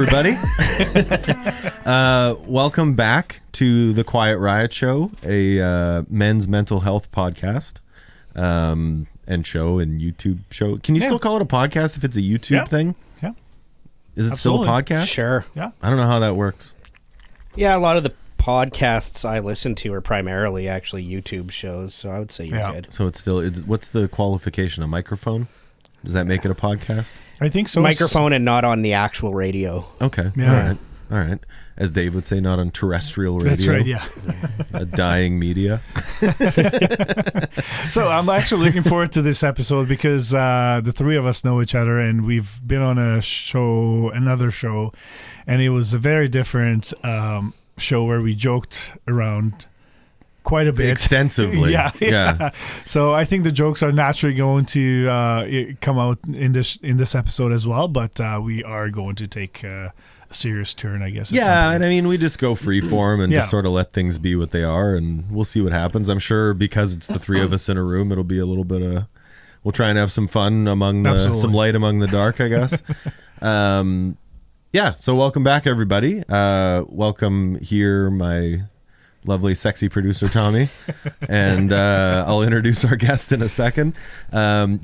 everybody. Welcome back to the Quiet Riot Show, a men's mental health podcast and show and YouTube show. Can you still call it a podcast if it's a YouTube thing? Yeah. Is it still a podcast? Sure. Yeah. I don't know how that works. Yeah, a lot of the podcasts I listen to are primarily actually YouTube shows, so I would say you're good. So it's still, what's the qualification? A microphone? Does that make it a podcast? I think so. Microphone and not on the actual radio. Okay. Yeah. All right. As Dave would say, not on terrestrial radio. That's right, yeah. A dying media. So I'm actually looking forward to this episode because the three of us know each other and we've been on another show, and it was a very different show where we joked around quite a bit. Extensively. Yeah. So I think the jokes are naturally going to come out in this episode as well, but we are going to take a serious turn, I guess. Yeah, and I mean, we just go free form and just sort of let things be what they are, and we'll see what happens. I'm sure because it's the three of us in a room, it'll be a little bit of, we'll try and have some fun among some light among the dark, I guess. Yeah, so welcome back, everybody. Welcome here, my lovely, sexy producer, Tommy. And I'll introduce our guest in a second.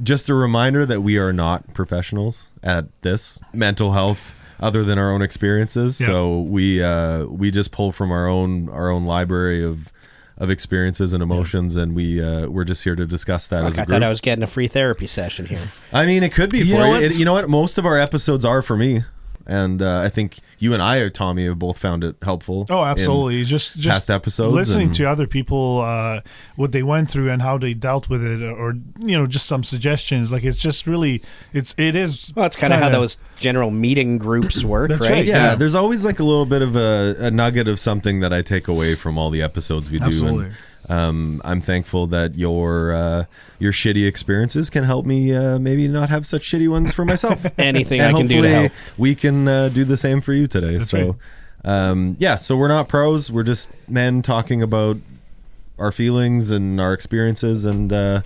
Just a reminder that we are not professionals at this mental health other than our own experiences. Yeah. So we just pull from our own library of experiences and emotions, and we're just here to discuss that as a group. I thought I was getting a free therapy session here. I mean, it could be for you. You know what? Most of our episodes are for me. And I think you and I, Tommy, have both found it helpful. Oh, absolutely! Just past episodes, listening to other people, what they went through and how they dealt with it, or just some suggestions. Like it's just really, it is. Well, it's kind of how those general meeting groups work, That's right? Yeah, there's always like a little bit of a nugget of something that I take away from all the episodes we do. Absolutely. And, I'm thankful that your shitty experiences can help me maybe not have such shitty ones for myself. Anything I can do to help. We can do the same for you today. That's so, right. So we're not pros. We're just men talking about our feelings and our experiences, and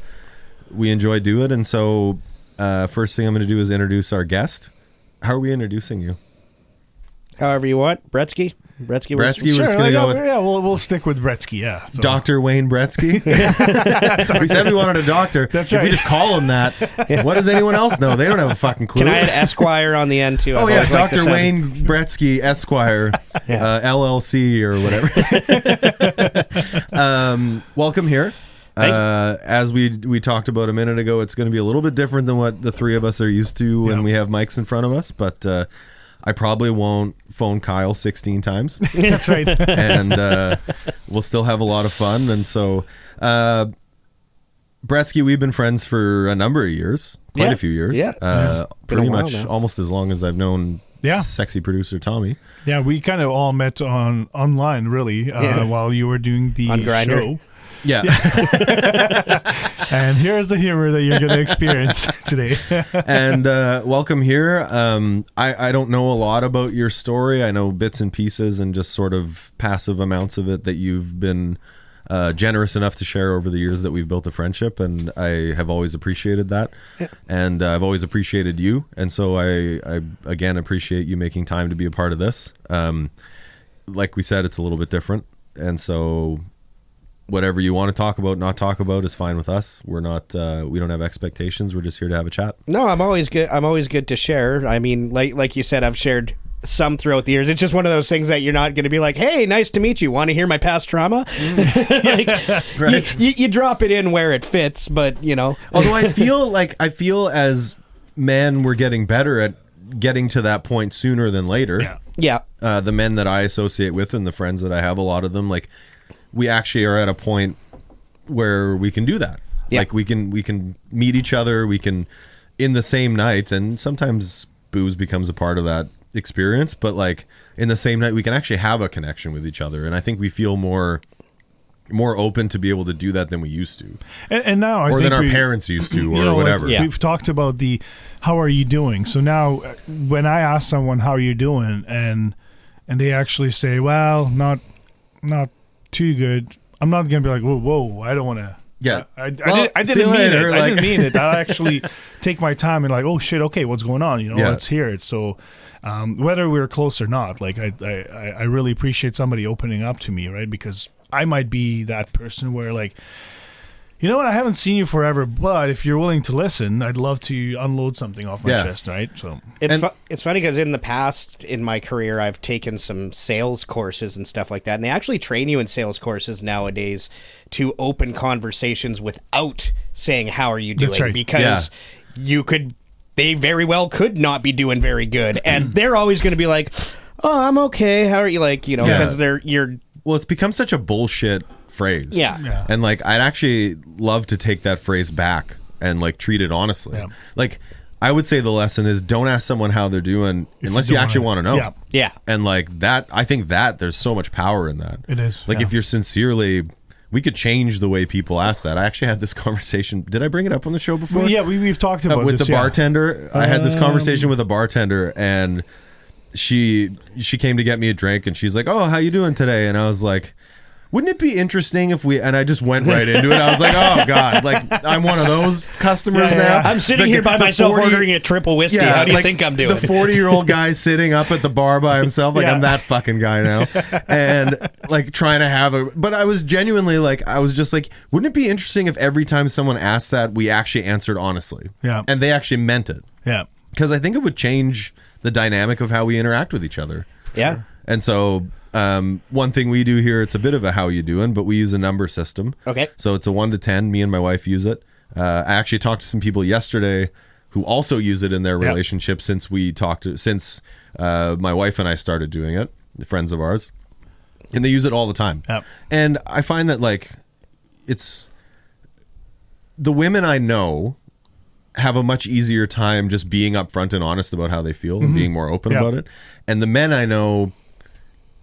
we enjoy doing it. And so, first thing I'm going to do is introduce our guest. How are we introducing you? However you want. Bretzky, we're just Sure, going to go with... Yeah, we'll stick with Bretzky, yeah. So. Dr. Wayne Bretzky. We said we wanted a doctor. That's if right. we just call him that, what does anyone else know? They don't have a fucking clue. Can I add Esquire on the end, too? Oh, yeah, Dr. Wayne Bretzky, Esquire, LLC, or whatever. Welcome here. As we talked about a minute ago, it's going to be a little bit different than what the three of us are used to when we have mics in front of us, but I probably won't phone Kyle 16 times. That's right. And we'll still have a lot of fun. And so, Bretzky, we've been friends for a number of years, quite a few years. Yeah. Pretty much almost as long as I've known sexy producer Tommy. Yeah, we kind of all met online, really, while you were doing the show. Yeah. And here's the humor that you're going to experience today. And welcome here. I don't know a lot about your story. I know bits and pieces and just sort of passive amounts of it that you've been generous enough to share over the years that we've built a friendship, and I have always appreciated that. Yeah. And I've always appreciated you, and so I again appreciate you making time to be a part of this. Like we said, it's a little bit different, and so whatever you want to talk about, not talk about, is fine with us. We're not, we don't have expectations. We're just here to have a chat. No, I'm always good. I'm always good to share. I mean, like you said, I've shared some throughout the years. It's just one of those things that you're not going to be like, hey, nice to meet you. Want to hear my past trauma? Right. You drop it in where it fits, but Although I feel as men, we're getting better at getting to that point sooner than later. Yeah. The men that I associate with and the friends that I have, a lot of them, like, we actually are at a point where we can do that. Yeah. Like we can meet each other, we can in the same night, and sometimes booze becomes a part of that experience, but like in the same night we can actually have a connection with each other, and I think we feel more open to be able to do that than we used to. And now I or think than our parents used to, or whatever. Like we've talked about the how are you doing? So now when I ask someone how are you doing and they actually say, well, not too good, I'm not going to be like, whoa, I don't want to Yeah. I Well, didn't see you mean later, it. I like- didn't mean it. I actually take my time and like, oh shit, okay, what's going on? You know, Yeah. let's hear it. So, whether we're close or not, like I really appreciate somebody opening up to me, right? Because I might be that person where like, you know what, I haven't seen you forever, but if you're willing to listen, I'd love to unload something off my Yeah. chest, right? So It's funny because in the past, in my career, I've taken some sales courses and stuff like that, and they actually train you in sales courses nowadays to open conversations without saying "How are you doing?" That's right. Because they very well could not be doing very good, and they're always going to be like, "Oh, I'm okay. How are you?" Like, you know, Yeah. because you're Well, it's become such a bullshit phrase. yeah. And like, I'd actually love to take that phrase back and like treat it honestly. Yeah. Like, I would say the lesson is don't ask someone how they're doing unless you don't actually wanna- want to know. Yeah. Yeah. And like that, I think that there's so much power in that. It is, Like yeah. if you're sincerely, we could change the way people ask that. I actually had this conversation. Did I bring it up on the show before? Well, yeah, we've talked about with this, the yeah. bartender. I had this conversation with a bartender, and she came to get me a drink, and she's like, "Oh, how you doing today?" And I was like, "Wouldn't it be interesting if we?" And I just went right into it. I was like, "Oh God!" Like I'm one of those customers Yeah, yeah, now. yeah. I'm sitting The- here by the myself 40 ordering a triple whiskey. How do you like, think I'm doing? The 40-year-old guy sitting up at the bar by himself, like Yeah. I'm that fucking guy now, and like trying to have a. But I was genuinely like, I was just like, wouldn't it be interesting if every time someone asked that, we actually answered honestly, Yeah. and they actually meant it, Yeah. because I think it would change the dynamic of how we interact with each other. Yeah. And so, one thing we do here, it's a bit of a how you doing, but we use a number system. Okay. So it's a 1 to 10. Me and my wife use it. I actually talked to some people yesterday who also use it in their Yeah. relationship since my wife and I started doing it, the friends of ours, and they use it all the time. Yep. And I find that like it's the women I know have a much easier time just being upfront and honest about how they feel and being more open Yeah. about it. And the men I know,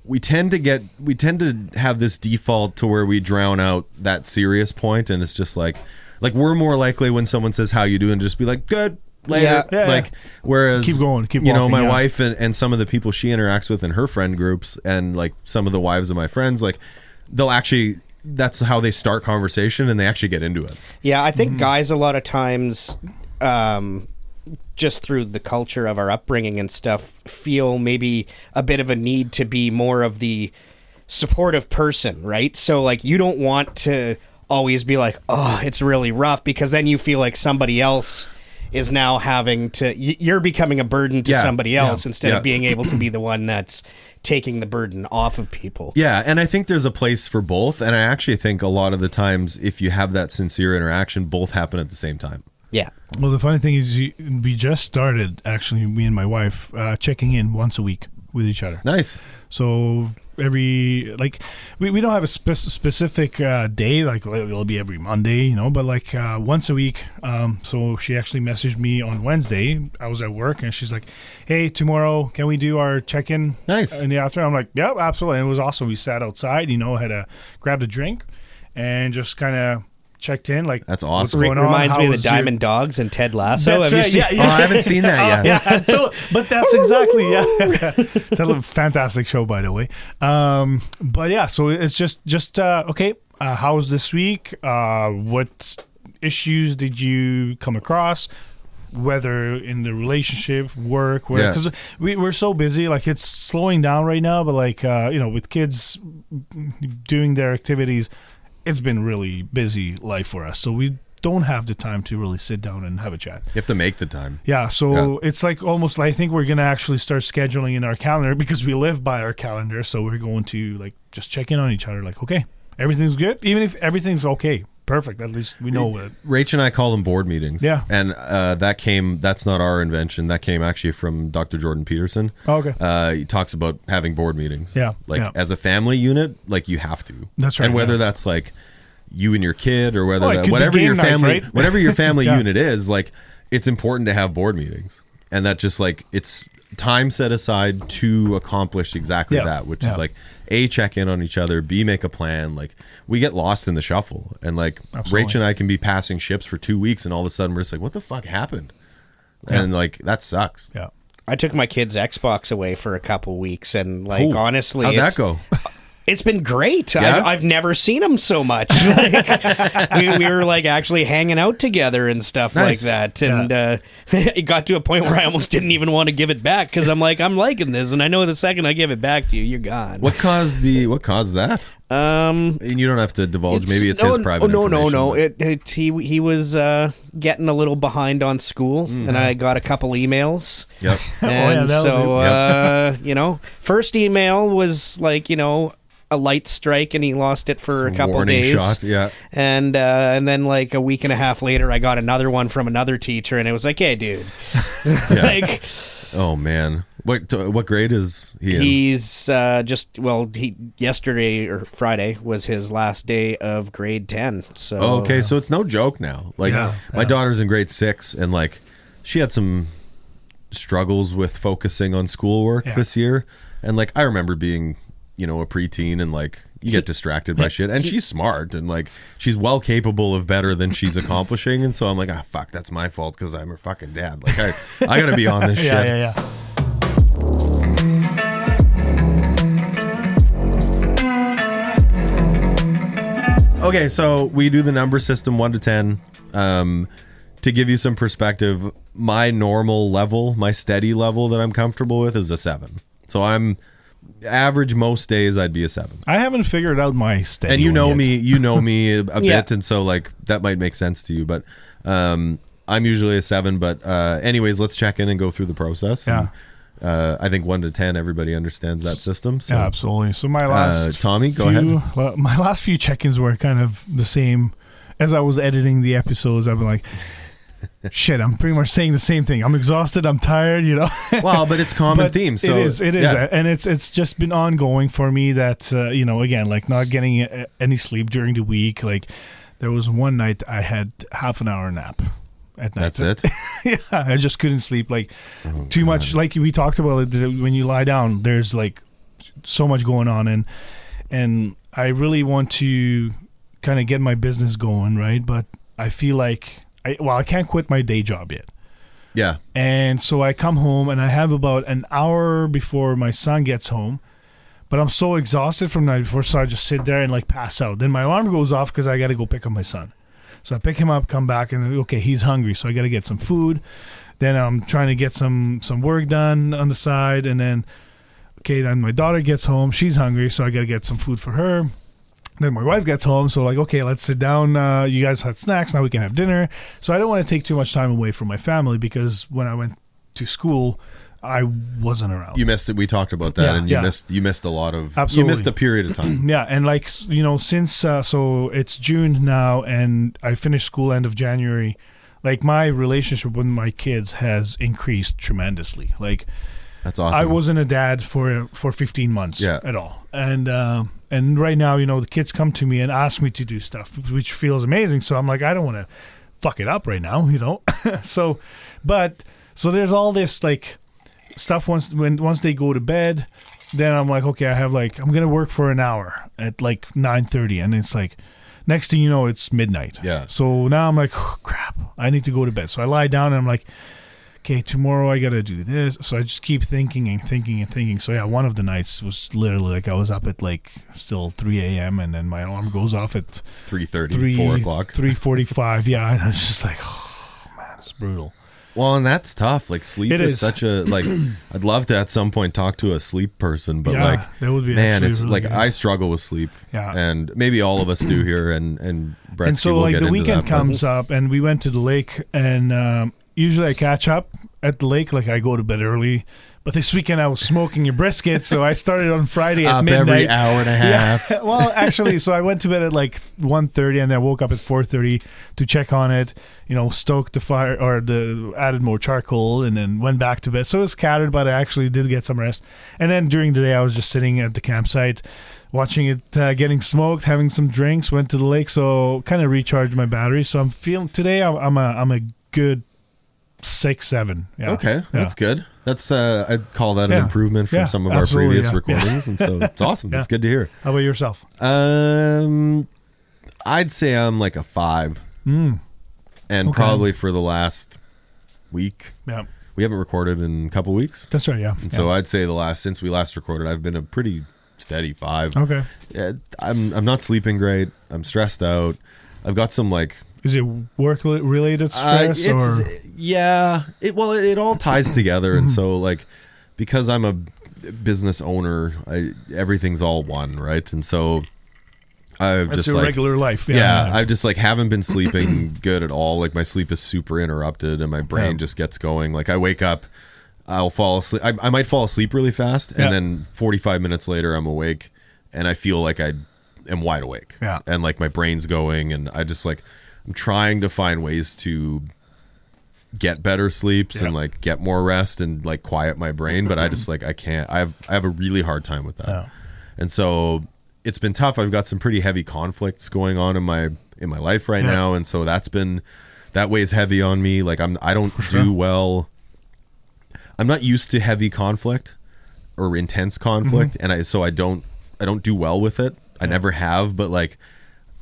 we tend to have this default to where we drown out that serious point, and it's just like we're more likely when someone says how you doing, just be like good later. Yeah. Yeah, like yeah. whereas Keep going, keep you know, walking, my yeah. wife and some of the people she interacts with in her friend groups, and like some of the wives of my friends, like they'll actually, that's how they start conversation, and they actually get into it. Yeah, I think guys a lot of times, just through the culture of our upbringing and stuff, feel maybe a bit of a need to be more of the supportive person, right? So like you don't want to always be like, oh, it's really rough, because then you feel like somebody else is now having to, you're becoming a burden to Yeah, somebody else yeah, instead yeah. of being able to be the one that's taking the burden off of people. Yeah, and I think there's a place for both, and I actually think a lot of the times if you have that sincere interaction, both happen at the same time. Yeah. Well, the funny thing is, we just started, actually, me and my wife, checking in once a week with each other. Nice. So we don't have a specific day, like it'll be every Monday, you know, but like once a week. So she actually messaged me on Wednesday. I was at work, and she's like, hey, tomorrow, can we do our check-in Nice. in the afternoon? I'm like, yeah, absolutely. And it was awesome. We sat outside, you know, grabbed a drink and just kind of checked in, like, That's what's awesome. going on? Reminds me How of the was your- Diamond Dogs and Ted Lasso. That's Have you right, seen- yeah, Oh, I haven't seen that yet. Yeah, but that's exactly That's a fantastic show, by the way. But yeah, so it's just okay. How's this week? What issues did you come across? Whether in the relationship, work, where, Yeah. because we're so busy, like it's slowing down right now. But like you know, with kids doing their activities, it's been really busy life for us. So we don't have the time to really sit down and have a chat. You have to make the time. Yeah, so it's like almost, I think we're going to actually start scheduling in our calendar, because we live by our calendar. So we're going to like just check in on each other, like, okay, everything's good. Even if everything's okay, perfect. At least we know it. Rach and I call them board meetings. Yeah. And that's not our invention. That came actually from Dr. Jordan Peterson. Oh, okay. He talks about having board meetings. Yeah, Like yeah. as a family unit, like you have to. That's right, And whether yeah. that's like you and your kid, or whether Oh, it could be whatever game your night, family, right? whatever your family Yeah. unit is, like it's important to have board meetings. And that just like, it's time set aside to accomplish exactly Yeah, that, which yeah. is like A, check in on each other, B, make a plan. Like we get lost in the shuffle, and like Absolutely. Rach and I can be passing ships for 2 weeks, and all of a sudden we're just like, what the fuck happened? And like that sucks. Yeah. I took my kid's Xbox away for a couple weeks, and like Oh, honestly, how'd it's, that go? It's been great. Yeah? I've never seen him so much. Like, we were like actually hanging out together and stuff like that. And it got to a point where I almost didn't even want to give it back because I'm like, I'm liking this, and I know the second I give it back to you, you're gone. What caused that? And you don't have to divulge. Maybe it's his private. No. He was getting a little behind on school, and I got a couple emails. Yep. And first email was like, a light strike, and he lost it for a couple days. Shot, yeah. And then like a week and a half later, I got another one from another teacher, and it was like, hey, dude. Like, oh man, what grade is he in? He's yesterday or Friday was his last day of grade 10. So okay, so it's no joke now. Like my daughter's in grade 6, and like she had some struggles with focusing on schoolwork this year, and like I remember being a preteen, and like you get distracted by shit, and she's smart, and like she's well capable of better than she's accomplishing, and so I'm like, fuck, that's my fault because I'm her fucking dad. Like I gotta be on this shit. Yeah. Okay, so we do the number system 1 to 10. To give you some perspective, my normal level, my steady level that I'm comfortable with is a 7. So I'm average most days I'd be a 7. I haven't figured out my steady. And you know yet. me a bit, and so like that might make sense to you, but I'm usually a 7. But anyways, let's check in and go through the process. Yeah. And, I think 1 to 10, everybody understands that system. So. Yeah, absolutely. So my last Tommy, go ahead. My last few check-ins were kind of the same. As I was editing the episodes, I've been like, shit, I'm pretty much saying the same thing. I'm exhausted. I'm tired, Well, but it's common theme. So it is. Yeah. And it's just been ongoing for me that, again, like not getting any sleep during the week. Like there was one night I had half an hour nap at night. That's it? Yeah, I just couldn't sleep. Like too much. Like we talked about it, when you lie down, there's like so much going on. And I really want to kind of get my business going, right? But I feel like I can't quit my day job yet. Yeah. And so I come home and I have about an hour before my son gets home, but I'm so exhausted from the night before, so I just sit there and like pass out. Then my alarm goes off because I got to go pick up my son. So I pick him up, come back, and okay, he's hungry, so I got to get some food. Then I'm trying to get some work done on the side, and then my daughter gets home, she's hungry, so I got to get some food for her. Then my wife gets home, so like, okay, let's sit down. You guys had snacks, now we can have dinner. So I don't want to take too much time away from my family because when I went to school, I wasn't around. You missed it. We talked about that, and you missed a lot of. Absolutely. You missed a period of time. Yeah, and like since so it's June now, and I finished school end of January. Like my relationship with my kids has increased tremendously. Like that's awesome. I wasn't a dad for 15 months at all, and right now, the kids come to me and ask me to do stuff, which feels amazing. So I'm like, I don't want to fuck it up right now, So there's all this like stuff once they go to bed. Then I'm like, okay, I'm gonna work for an hour at like 9:30, and it's like next thing you know, it's midnight. Yeah. So now I'm like, oh, crap, I need to go to bed. So I lie down and I'm like, okay, tomorrow I gotta do this. So I just keep thinking and thinking and thinking. So yeah, one of the nights was literally like I was up at like still 3 a.m. and then my alarm goes off at 3:30, 4 o'clock, 3:45. Yeah, and I was just like, oh man, it's brutal. Well, and that's tough. Like sleep is such a like. I'd love to at some point talk to a sleep person, but like that would be it's really like good. I struggle with sleep. Yeah, and maybe all of us do here. And Bretzky and so will like get the into weekend that, comes up and we went to the lake and usually I catch up at the lake. Like I go to bed early. But this weekend I was smoking your brisket, so I started on Friday at midnight. Every hour and a half. Yeah. Well, actually, so I went to bed at like 1:30, and then I woke up at 4:30 to check on it. Stoked the fire or added more charcoal, and then went back to bed. So it was scattered, but I actually did get some rest. And then during the day, I was just sitting at the campsite, watching it getting smoked, having some drinks. Went to the lake, so kind of recharged my battery. So I'm feeling today. I'm a good 6-7. Yeah. Okay, that's good. That's I'd call that an improvement from some of our previous recordings, and so it's awesome. That's good to hear. How about yourself? I'd say I'm like a 5, and probably for the last week. Yeah, we haven't recorded in a couple weeks. That's right. Yeah, and so I'd say since we last recorded, I've been a pretty steady 5. Okay. I'm not sleeping great. I'm stressed out. I've got some like. Is it work-related stress or? Yeah. It all ties together, and so like, because I'm a business owner, everything's all one, right? And so I've That's just your like regular life. I just like haven't been sleeping good at all. Like my sleep is super interrupted, and my brain just gets going. Like I wake up, I'll fall asleep. I might fall asleep really fast, and then 45 minutes later I'm awake, and I feel like I am wide awake. Yeah. And like my brain's going, and I just like I'm trying to find ways to get better sleeps and like get more rest and like quiet my brain, but I just like I can't. I have a really hard time with that. Yeah. And so it's been tough. I've got some pretty heavy conflicts going on in my life right now, and so that weighs heavy on me. Like I don't do well. I'm not used to heavy conflict or intense conflict, and I don't do well with it. I never have, but like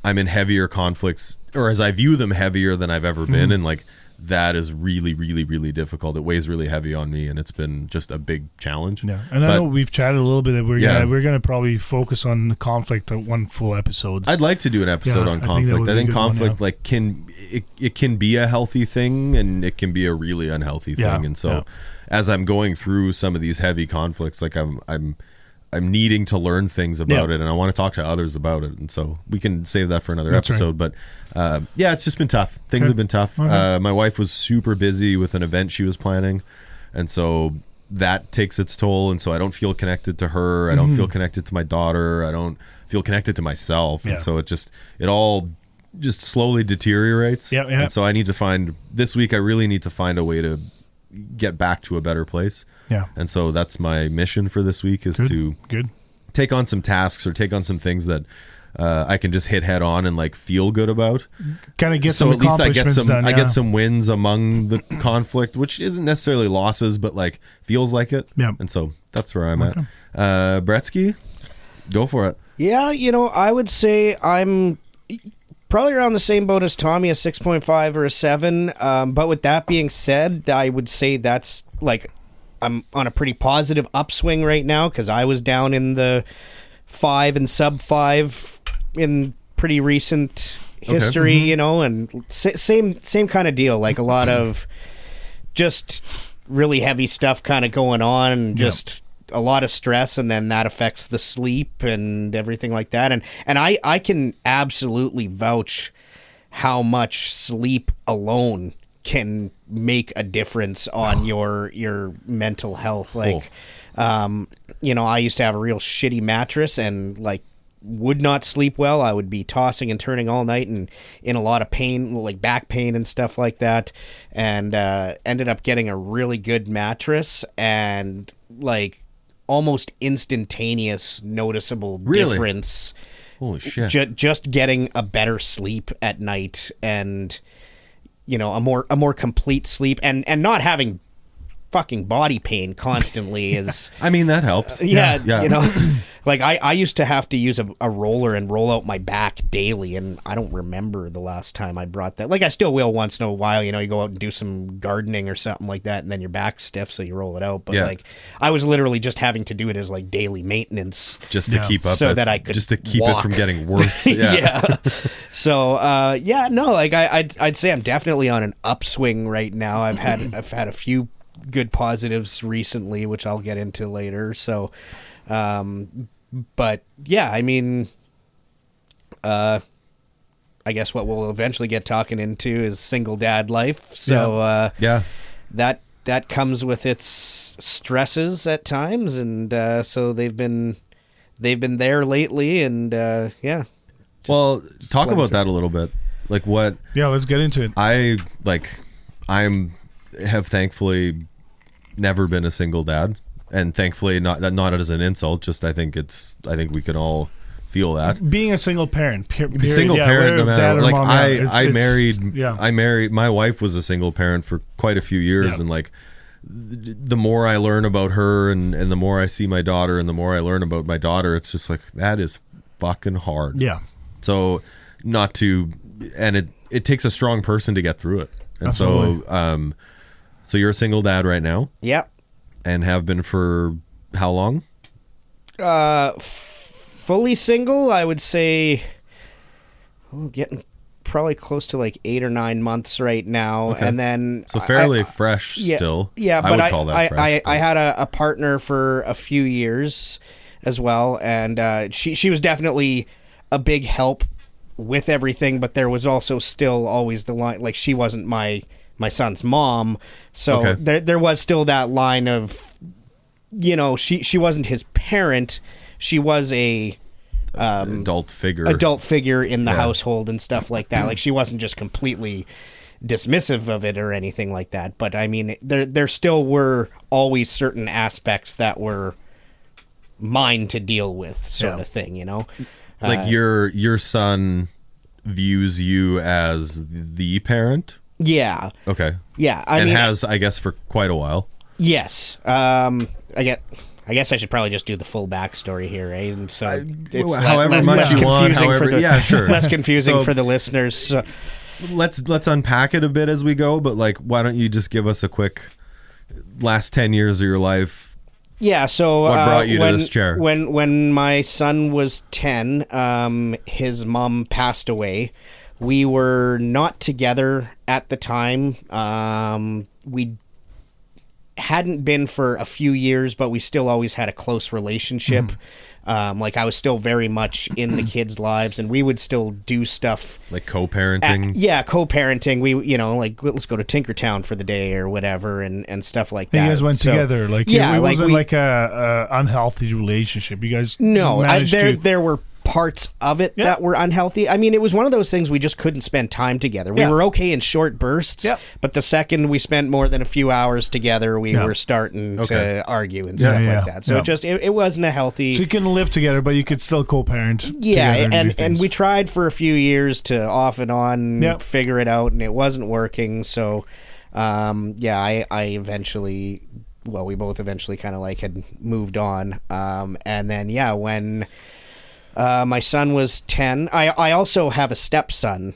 I'm in heavier conflicts, or as I view them, heavier than I've ever been, and like that is really, really, really difficult. It weighs really heavy on me, and it's been just a big challenge. Yeah, and I know we've chatted a little bit that we're gonna probably focus on the conflict at one full episode. I'd like to do an episode on conflict. I think conflict like it can be a healthy thing, and it can be a really unhealthy thing. And so as I'm going through some of these heavy conflicts, like I'm needing to learn things about it, and I want to talk to others about it, and so we can save that for another episode. Right. But it's just been tough. Things have been tough. Okay. My wife was super busy with an event she was planning, and so that takes its toll, and so I don't feel connected to her. I don't feel connected to my daughter. I don't feel connected to myself, and so it all just slowly deteriorates. And so I need to find this week. I really need to find a way to get back to a better place. Yeah. And so that's my mission for this week is to take on some tasks or take on some things that I can just hit head on and like feel good about. Kind of get so some at least I get some done, I get some wins among the conflict, which isn't necessarily losses, but like feels like it. Yeah. And so that's where I'm at. Bretzky, go for it. Yeah, I would say I'm probably around the same boat as Tommy, a 6.5 or a 7. But with that being said, I would say that's like I'm on a pretty positive upswing right now, because I was down in the 5 and sub 5 in pretty recent history, and same kind of deal. Like a lot of just really heavy stuff kind of going on, and just a lot of stress, and then that affects the sleep and everything like that. And I can absolutely vouch how much sleep alone can make a difference on your mental health. Like, I used to have a real shitty mattress and like would not sleep well. I would be tossing and turning all night and in a lot of pain, like back pain and stuff like that. And ended up getting a really good mattress, and like almost instantaneous noticeable difference. Holy shit. Just getting a better sleep at night, and a more complete sleep, and not having fucking body pain constantly is I mean, that helps. Like I used to have to use a roller and roll out my back daily, and I don't remember the last time I brought that. Like I still will once in a while, you go out and do some gardening or something like that, and then your back's stiff, so you roll it out. But like I was literally just having to do it as like daily maintenance, just to keep up, so that I could just to keep walk. it from getting worse. So like I'd say I'm definitely on an upswing right now. I've had a few good positives recently, which I'll get into later. So, but yeah, I mean, I guess what we'll eventually get talking into is single dad life. So, that comes with its stresses at times, and so they've been there lately, and Well, talk about that a little bit. Like what? Yeah, let's get into it. Have thankfully never been a single dad, and thankfully not as an insult. Just I think we can all feel that being a single parent. Single parent, no matter like mom, I married. My wife was a single parent for quite a few years, and like the more I learn about her, and the more I see my daughter, and the more I learn about my daughter, it's just like that is fucking hard. Yeah. So it takes a strong person to get through it, and Absolutely. So you're a single dad right now? Yep. And have been for how long? fully single, I would say, getting probably close to like 8 or 9 months right now. Okay. And then So fairly fresh still. Yeah, I but would call that fresh. I had a partner for a few years as well, and she was definitely a big help with everything, but there was also still always the line, like, she wasn't my son's mom, so there was still that line of, you know, she wasn't his parent, she was a adult figure in the household and stuff like that. Like, she wasn't just completely dismissive of it or anything like that, but I mean, there still were always certain aspects that were mine to deal with, sort of thing, you know. Like, your son views you as the parent? Yeah. Okay. Yeah. I mean, has, I guess, for quite a while. Yes. I guess I should probably just do the full backstory here, right? And so it's however much you want, sure. Less confusing for the listeners. So. Let's unpack it a bit as we go, but like, why don't you just give us a quick last 10 years of your life? Yeah, so what brought you to this chair? When my son was 10, his mom passed away. We were not together at the time. We hadn't been for a few years, but we still always had a close relationship. Like, I was still very much in the kids' lives, and we would still do stuff like co-parenting. Co-parenting. We, you know, like, let's go to Tinkertown for the day or whatever, and stuff like that. You guys went together, like, it wasn't like a unhealthy relationship. You guys there were parts of it that were unhealthy. I mean, it was one of those things we just couldn't spend time together. We were okay in short bursts, but the second we spent more than a few hours together, we were starting to argue and stuff like that. So it wasn't a healthy... So you can live together, but you could still co-parent together. And we tried for a few years to off and on figure it out, and it wasn't working. So, I eventually... Well, we both eventually kind of like had moved on. And then, when... my son was 10. I also have a stepson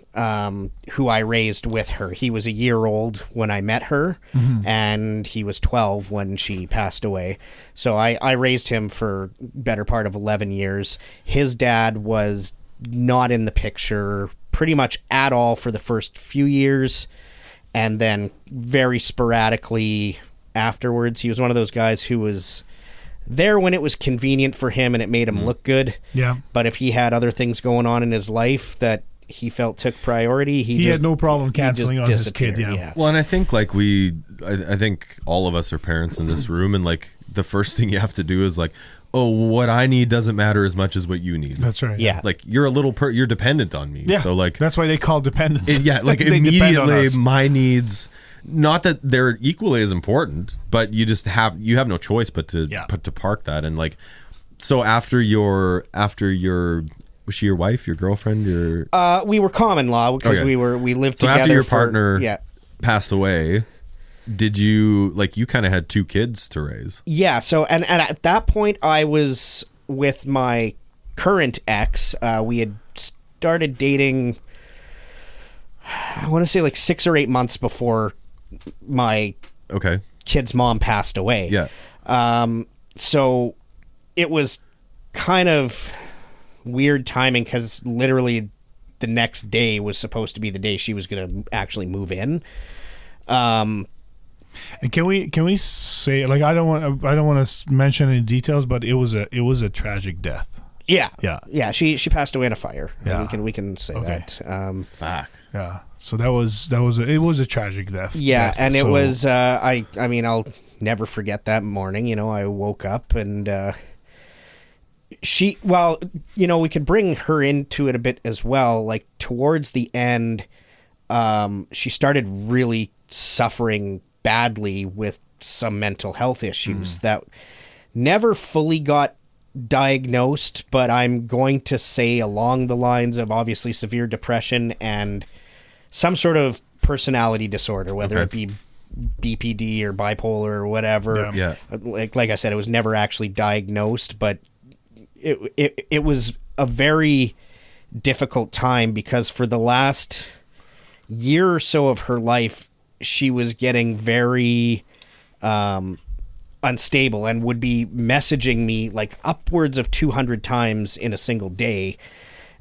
who I raised with her. He was a year old when I met her, and he was 12 when she passed away. So I raised him for better part of 11 years. His dad was not in the picture pretty much at all for the first few years, and then very sporadically afterwards. He was one of those guys who was... there when it was convenient for him and it made him look good. Yeah. But if he had other things going on in his life that he felt took priority, he just, had no problem canceling on his kid. Yeah. Well, and I think like I think all of us are parents in this room, and like the first thing you have to do is like, oh, what I need doesn't matter as much as what you need. That's right. Yeah. Like, you're a little you're dependent on me. Yeah. So like, that's why they call dependence. Like immediately my needs. Not that they're equally as important, but you have no choice but to park that. And like, so after your was she your wife, your girlfriend, we were common law because we lived together. So after your partner passed away, did you you kind of had 2 kids to raise? Yeah. So and at that point I was with my current ex. We had started dating, I want to say like 6 or 8 months before my kid's mom passed away. Yeah. So it was kind of weird timing because literally the next day was supposed to be the day she was going to actually move in. And can we say, like, I don't want to mention any details, but it was a tragic death. Yeah. She passed away in a fire. Yeah. We can say that. Fuck. Yeah. So it was a tragic death. Yeah, and it was I mean, I'll never forget that morning. You know, I woke up and we could bring her into it a bit as well. Like, towards the end, she started really suffering badly with some mental health issues that never fully got diagnosed, but I'm going to say along the lines of obviously severe depression and some sort of personality disorder, whether it be BPD or bipolar or whatever. Yeah. Like I said, it was never actually diagnosed, but it was a very difficult time because for the last year or so of her life, she was getting very unstable and would be messaging me like upwards of 200 times in a single day,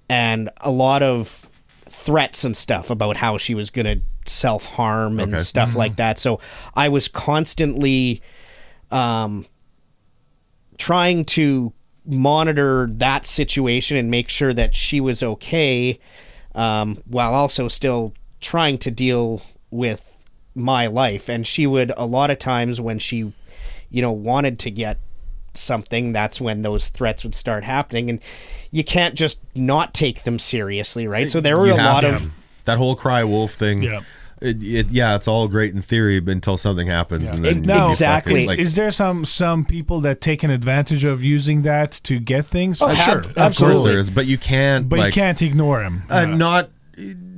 and a lot of threats and stuff about how she was going to self-harm and stuff like that. So I was constantly trying to monitor that situation and make sure that she was okay, while also still trying to deal with my life. And she would, a lot of times when she, wanted to get something, that's when those threats would start happening. And you can't just not take them seriously, right? So there were a lot of... That whole cry wolf thing. Yeah. It's all great in theory until something happens. And then Exactly. Is there some people that take an advantage of using that to get things? Oh, sure. Of Absolutely. course there is, but you can't. But you can't ignore him.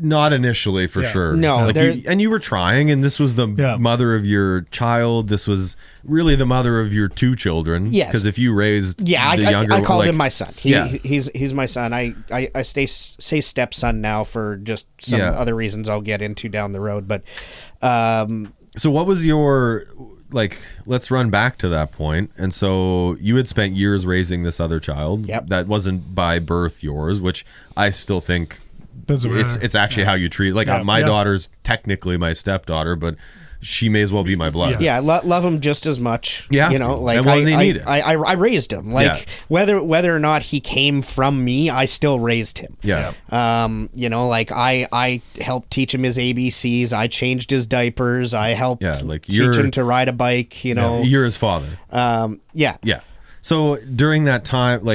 Not initially, for sure. No, you were trying, and this was the mother of your child. This was really the mother of your two children. Yes, because if you raised I called him my son. He's my son. I say stepson now for just some other reasons I'll get into down the road. But so what was your let's run back to that point. And so you had spent years raising this other child. Yep. That wasn't by birth yours, which I still think. It's actually how you treat. My daughter's technically my stepdaughter, but she may as well be my blood. Yeah, love him just as much. Yeah, they need it. I raised him. Whether or not he came from me, I still raised him. Yeah. I helped teach him his ABCs. I changed his diapers. I helped teach him to ride a bike. You're his father. Yeah. So during that time,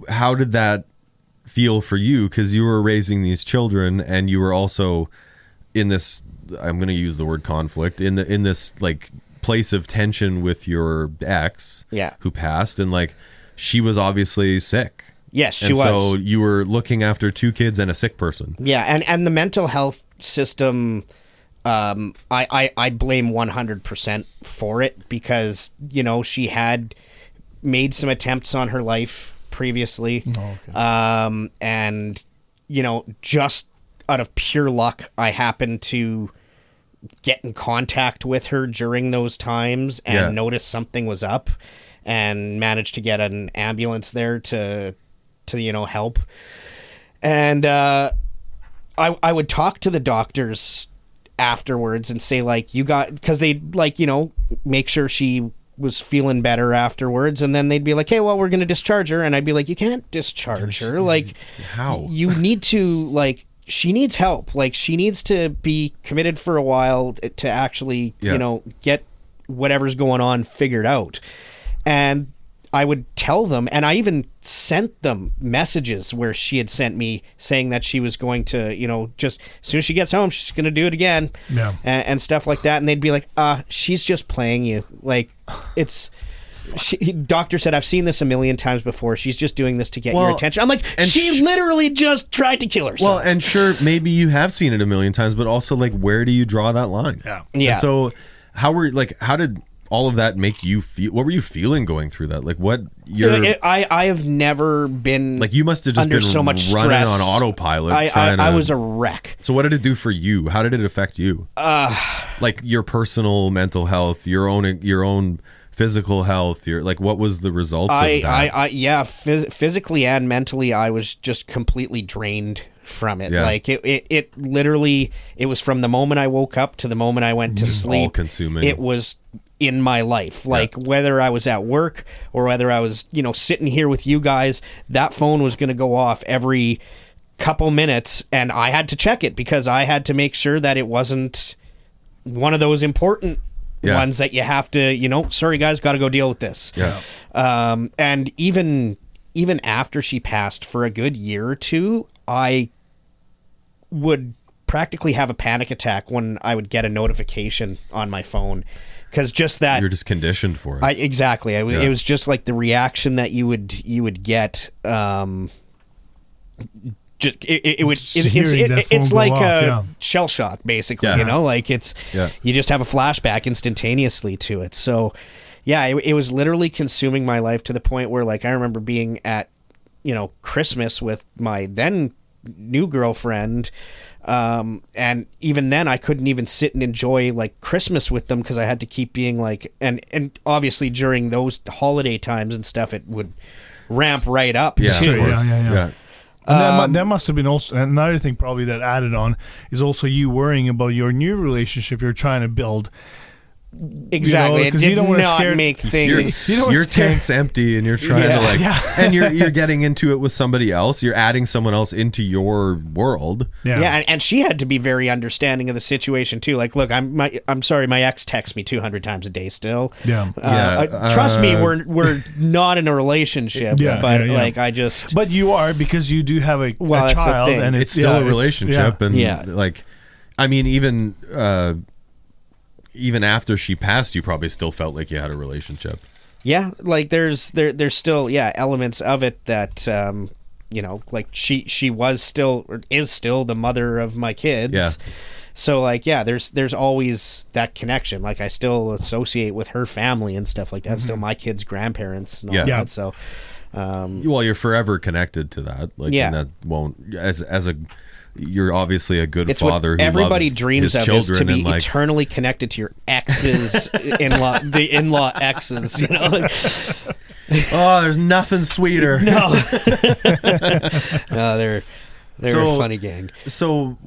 how did that feel for you? Because you were raising these children, and you were also in this, I'm going to use the word conflict, in this place of tension with your ex, who passed, and she was obviously sick. Yes, she was. So you were looking after two kids and a sick person. Yeah, and the mental health system, I blame 100% for it, because she had made some attempts on her life previously. And just out of pure luck, I happened to get in contact with her during those times and noticed something was up, and managed to get an ambulance there to help. And I would talk to the doctors afterwards and say because they'd make sure she was feeling better afterwards, and then they'd be like, hey, well, we're going to discharge her. And I'd be like, you can't discharge her. How? You need to, she needs help. She needs to be committed for a while to actually, get whatever's going on figured out. And I would tell them, and I even sent them messages where she had sent me saying that she was going to, just as soon as she gets home, she's going to do it again, and stuff like that. And they'd be like, she's just playing you. Doctor said, I've seen this a million times before. She's just doing this to get your attention. I'm like, she literally just tried to kill herself. Well, and sure, maybe you have seen it a million times, but also where do you draw that line? Yeah. And so how did all of that make you feel? What were you feeling going through that? I have never been you must have just under been so much running stress. on autopilot. I was a wreck. So what did it do for you? How did it affect you? Your personal mental health, your own physical health. What was the results of that? Physically and mentally, I was just completely drained from it. Yeah. It literally, it was from the moment I woke up to the moment I went to sleep. All consuming. It was in my life. Whether I was at work or whether I was, sitting here with you guys, that phone was going to go off every couple minutes, and I had to check it because I had to make sure that it wasn't one of those important ones that you have to, sorry guys, got to go deal with this. Yeah. And even after she passed, for a good year or two, I would practically have a panic attack when I would get a notification on my phone. Because just that, you're just conditioned for it. Exactly. It was just the reaction that you would get. It's like a shell shock, basically. You just have a flashback instantaneously to it. So, it was literally consuming my life to the point where, I remember being at, Christmas with my then new girlfriend. And even then I couldn't even sit and enjoy like Christmas with them because I had to keep being like, and obviously during those holiday times and stuff, it would ramp right up. Yeah, Sure, of course. yeah. And that must have been also another thing probably that added on is also you worrying about your new relationship you're trying to build. Exactly. You know, it did you don't wanna not scare- make things. Your tank's empty and you're trying to like and you're getting into it with somebody else. You're adding someone else into your world. Yeah, and she had to be very understanding of the situation too. Like, look, I'm sorry, my ex texts me 200 times a day still. Trust me, we're not in a relationship. But like, I just. But you are, because you do have a child, and it's still a relationship, and like, I mean, even after she passed, you probably still felt like you had a relationship. Yeah, like there's still elements of it that like she was still or is still the mother of my kids. Yeah. So like there's always that connection. Like I still associate with her family and stuff like that. Still my kids' grandparents and all that. So well, you're forever connected to that. Like and that won't as a you're obviously a good father who everybody loves dreams his of is to be like, eternally connected to your exes the in-law exes, you know. Oh, there's nothing sweeter. No, they're a funny gang. So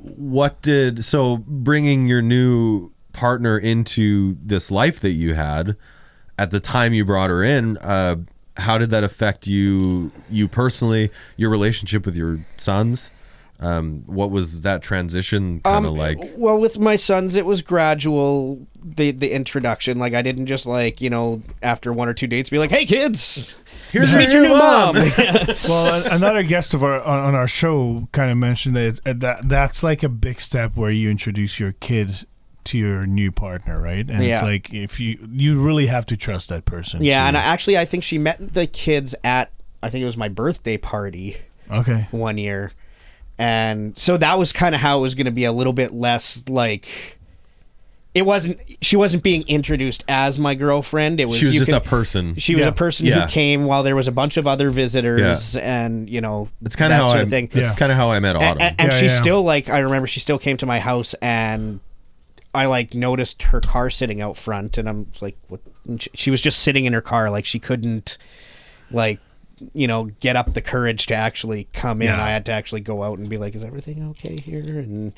bringing your new partner into this life that you had at the time you brought her in, how did that affect you personally, your relationship with your sons? What was that transition kind of like? Well, with my sons, it was gradual. The introduction, like I didn't just like, after one or two dates be like, "Hey kids, here's your new mom." Well, another guest of on our show kind of mentioned that that's like a big step where you introduce your kid to your new partner, right? And it's like if you really have to trust that person. Yeah, and I think she met the kids at, I think it was my birthday party. Okay. One year. And so that was kind of how it was going to be a little bit less like, she wasn't being introduced as my girlfriend. It was, she was just a person. She was a person who came while there was a bunch of other visitors and, it's kind of how It's kind of how I met Autumn. And she still like, I remember she still came to my house and I like noticed her car sitting out front and I'm like, what? And she was just sitting in her car. Like she couldn't like, get up the courage to actually come in. I had to actually go out and be like, is everything okay here? And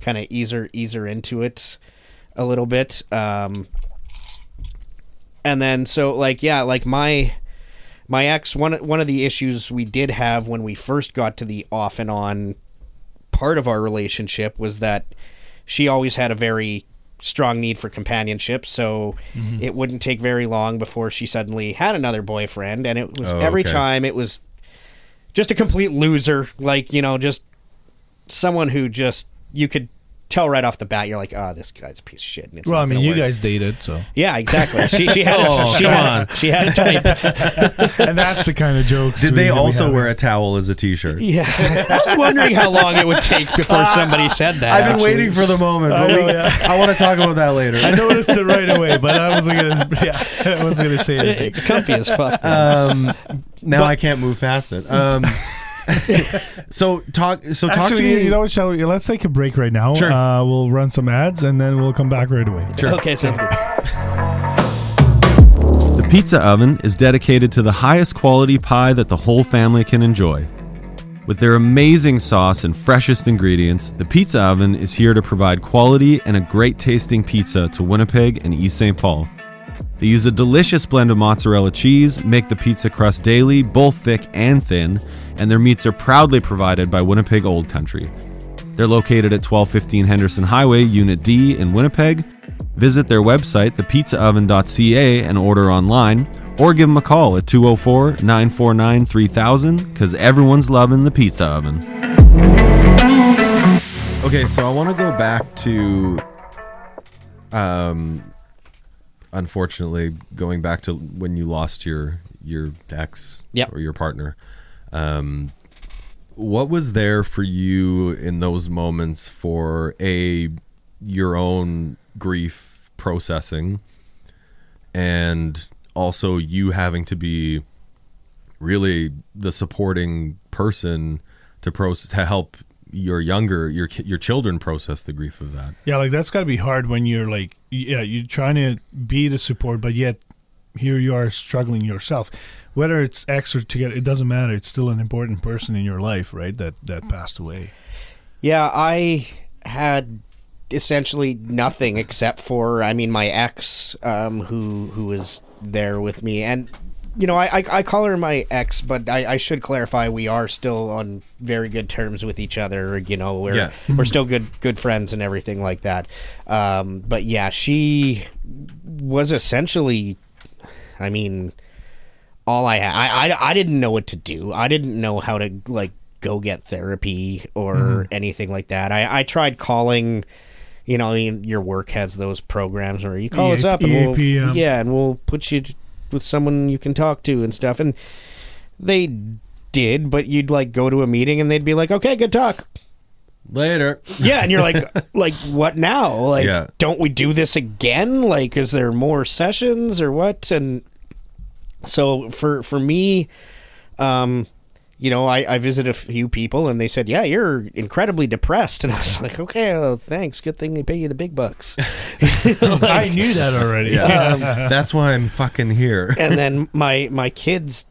kind of ease her into it a little bit. And then, so like, like my ex, one of the issues we did have when we first got to the off and on part of our relationship was that she always had a very strong need for companionship, so it wouldn't take very long before she suddenly had another boyfriend, and it was every time it was just a complete loser, like just someone who just you could tell right off the bat you're like, this guy's a piece of shit. And it's well, I mean, you guys dated, so yeah, exactly. She had she had a type, and that's the kind of jokes. Did they also wear a towel as a t-shirt? Yeah, I was wondering how long it would take before somebody said that. I've been waiting for the moment, but I want to talk about that later. I noticed it right away, but I wasn't gonna say anything. It's comfy as fuck. I can't move past it. Actually, you know what, let's take a break right now. Sure. We'll run some ads and then we'll come back right away. Sure. Okay, sounds good. The Pizza Oven is dedicated to the highest quality pie that the whole family can enjoy. With their amazing sauce and freshest ingredients, the Pizza Oven is here to provide quality and a great tasting pizza to Winnipeg and East St. Paul. They use a delicious blend of mozzarella cheese, make the pizza crust daily, both thick and thin, and their meats are proudly provided by Winnipeg Old Country. They're located at 1215 Henderson Highway, Unit D in Winnipeg. Visit their website, thepizzaoven.ca, and order online, or give them a call at 204-949-3000, because everyone's loving the Pizza Oven. Okay, so I want to go back to, unfortunately, going back to when you lost your ex or your partner. What was there for you in those moments for your own grief processing, and also you having to be really the supporting person to help your children process the grief of that. Yeah, like that's got to be hard when you're like, you're trying to be the support, but yet here you are struggling yourself. Whether it's ex or together, it doesn't matter. It's still an important person in your life, right? That passed away. Yeah, I had essentially nothing except for, I mean, my ex, who was there with me, and you know, I call her my ex, but I should clarify we are still on very good terms with each other. You know, we're still good friends and everything like that. But yeah, she was essentially, I mean, all I had. I didn't know what to do. I didn't know how to like go get therapy or anything like that. I tried calling. You know, your work has those programs where you call us up and we'll put you with someone you can talk to and stuff. And they did, but you'd like go to a meeting and they'd be like, okay, good talk. Later. Yeah, and you're like what now? Like, don't we do this again? Like, is there more sessions or what? And so for me, you know, I visited a few people and they said, yeah, you're incredibly depressed. And I was like, okay, well, thanks. Good thing they pay you the big bucks. Like, I knew that already. Yeah. That's why I'm fucking here. And then my kids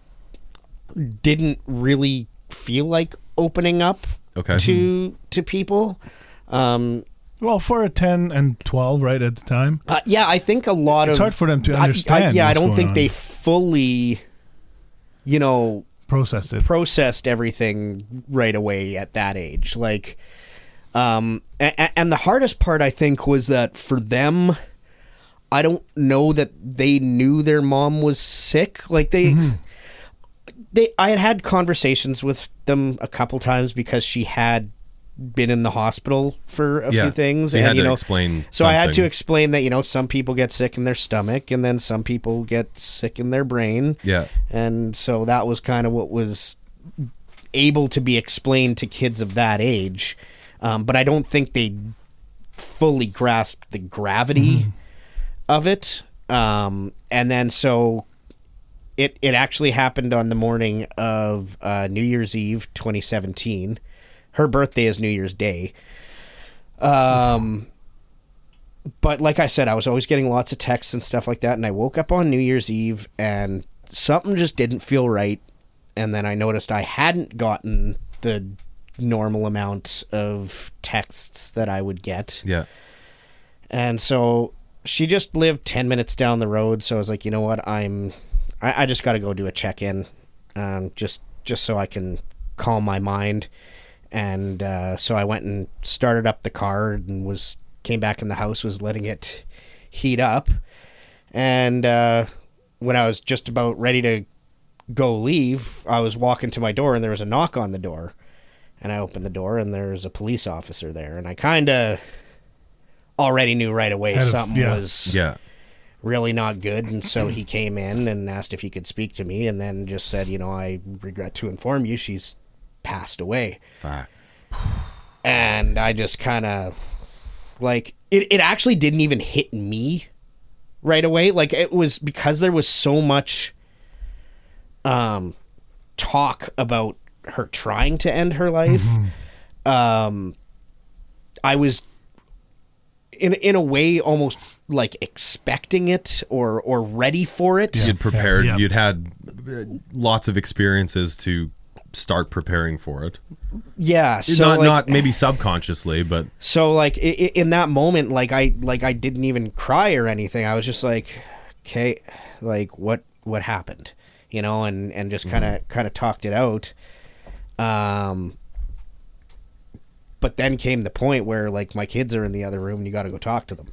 didn't really feel like opening up to people. Well, for a 10 and 12, right, at the time. Yeah, I think a lot it's hard for them to understand. I don't think they fully, you know, processed everything right away at that age. Like, and the hardest part, I think, was that for them, I don't know that they knew their mom was sick. Like I had conversations with them a couple times because she had been in the hospital for a few things, and you know, explain. So I had to explain that, you know, some people get sick in their stomach, and then some people get sick in their brain. Yeah, and so that was kind of what was able to be explained to kids of that age, but I don't think they fully grasped the gravity of it. And then so it actually happened on the morning of New Year's Eve, 2017. Her birthday is New Year's Day. But like I said, I was always getting lots of texts and stuff like that. And I woke up on New Year's Eve and something just didn't feel right. And then I noticed I hadn't gotten the normal amount of texts that I would get. Yeah. And so she just lived 10 minutes down the road. So I was like, you know what? I just got to go do a check-in, just so I can calm my mind. And so I went and started up the car and came back in the house, was letting it heat up. And when I was just about ready to go leave, I was walking to my door and there was a knock on the door. And I opened the door and there was a police officer there. And I kind of already knew right away something was really not good. And so he came in and asked if he could speak to me, and then just said, you know, I regret to inform you she's passed away. Fuck. And I just kind of like it actually didn't even hit me right away. Like, it was because there was so much talk about her trying to end her life. I was in a way almost like expecting it or ready for it. You'd prepared. You'd had lots of experiences to start preparing for it. Yeah, so not maybe subconsciously, but so like in that moment, like I didn't even cry or anything. I was just like, okay, like what happened, you know, and just kind of talked it out. But then came the point where like my kids are in the other room and you got to go talk to them.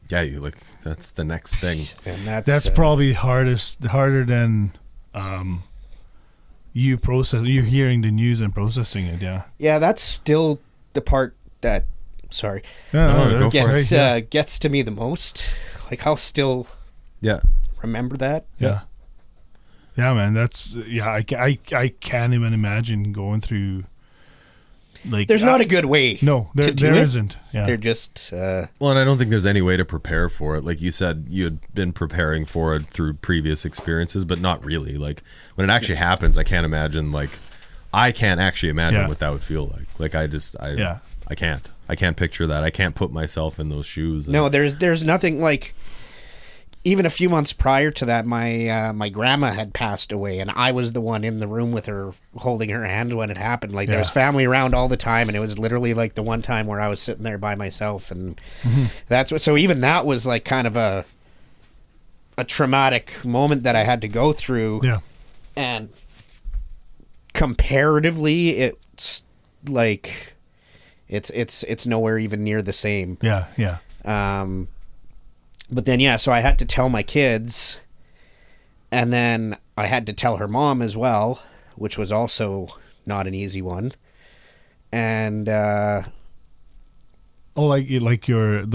Yeah, you like that's the next thing, and that's probably harder than you hearing the news and processing it. Yeah, that's still the part that gets to me the most. Like, I'll still remember that. Yeah, man, that's I can't even imagine going through. Like, there's not a good way. No, there isn't. Yeah. They're just well, and I don't think there's any way to prepare for it. Like you said, you had been preparing for it through previous experiences, but not really. Like when it actually happens, I can't imagine like I can't actually imagine Yeah. what that would feel like. Like I can't picture that. I can't put myself in those shoes. No, there's nothing like. Even a few months prior to that, my grandma had passed away, and I was the one in the room with her, holding her hand when it happened. Like there was family around all the time, and it was literally like the one time where I was sitting there by myself, and that's what. So even that was like kind of a traumatic moment that I had to go through. Yeah. And comparatively, it's like it's nowhere even near the same. Yeah. But then, so I had to tell my kids, and then I had to tell her mom as well, which was also not an easy one. And like your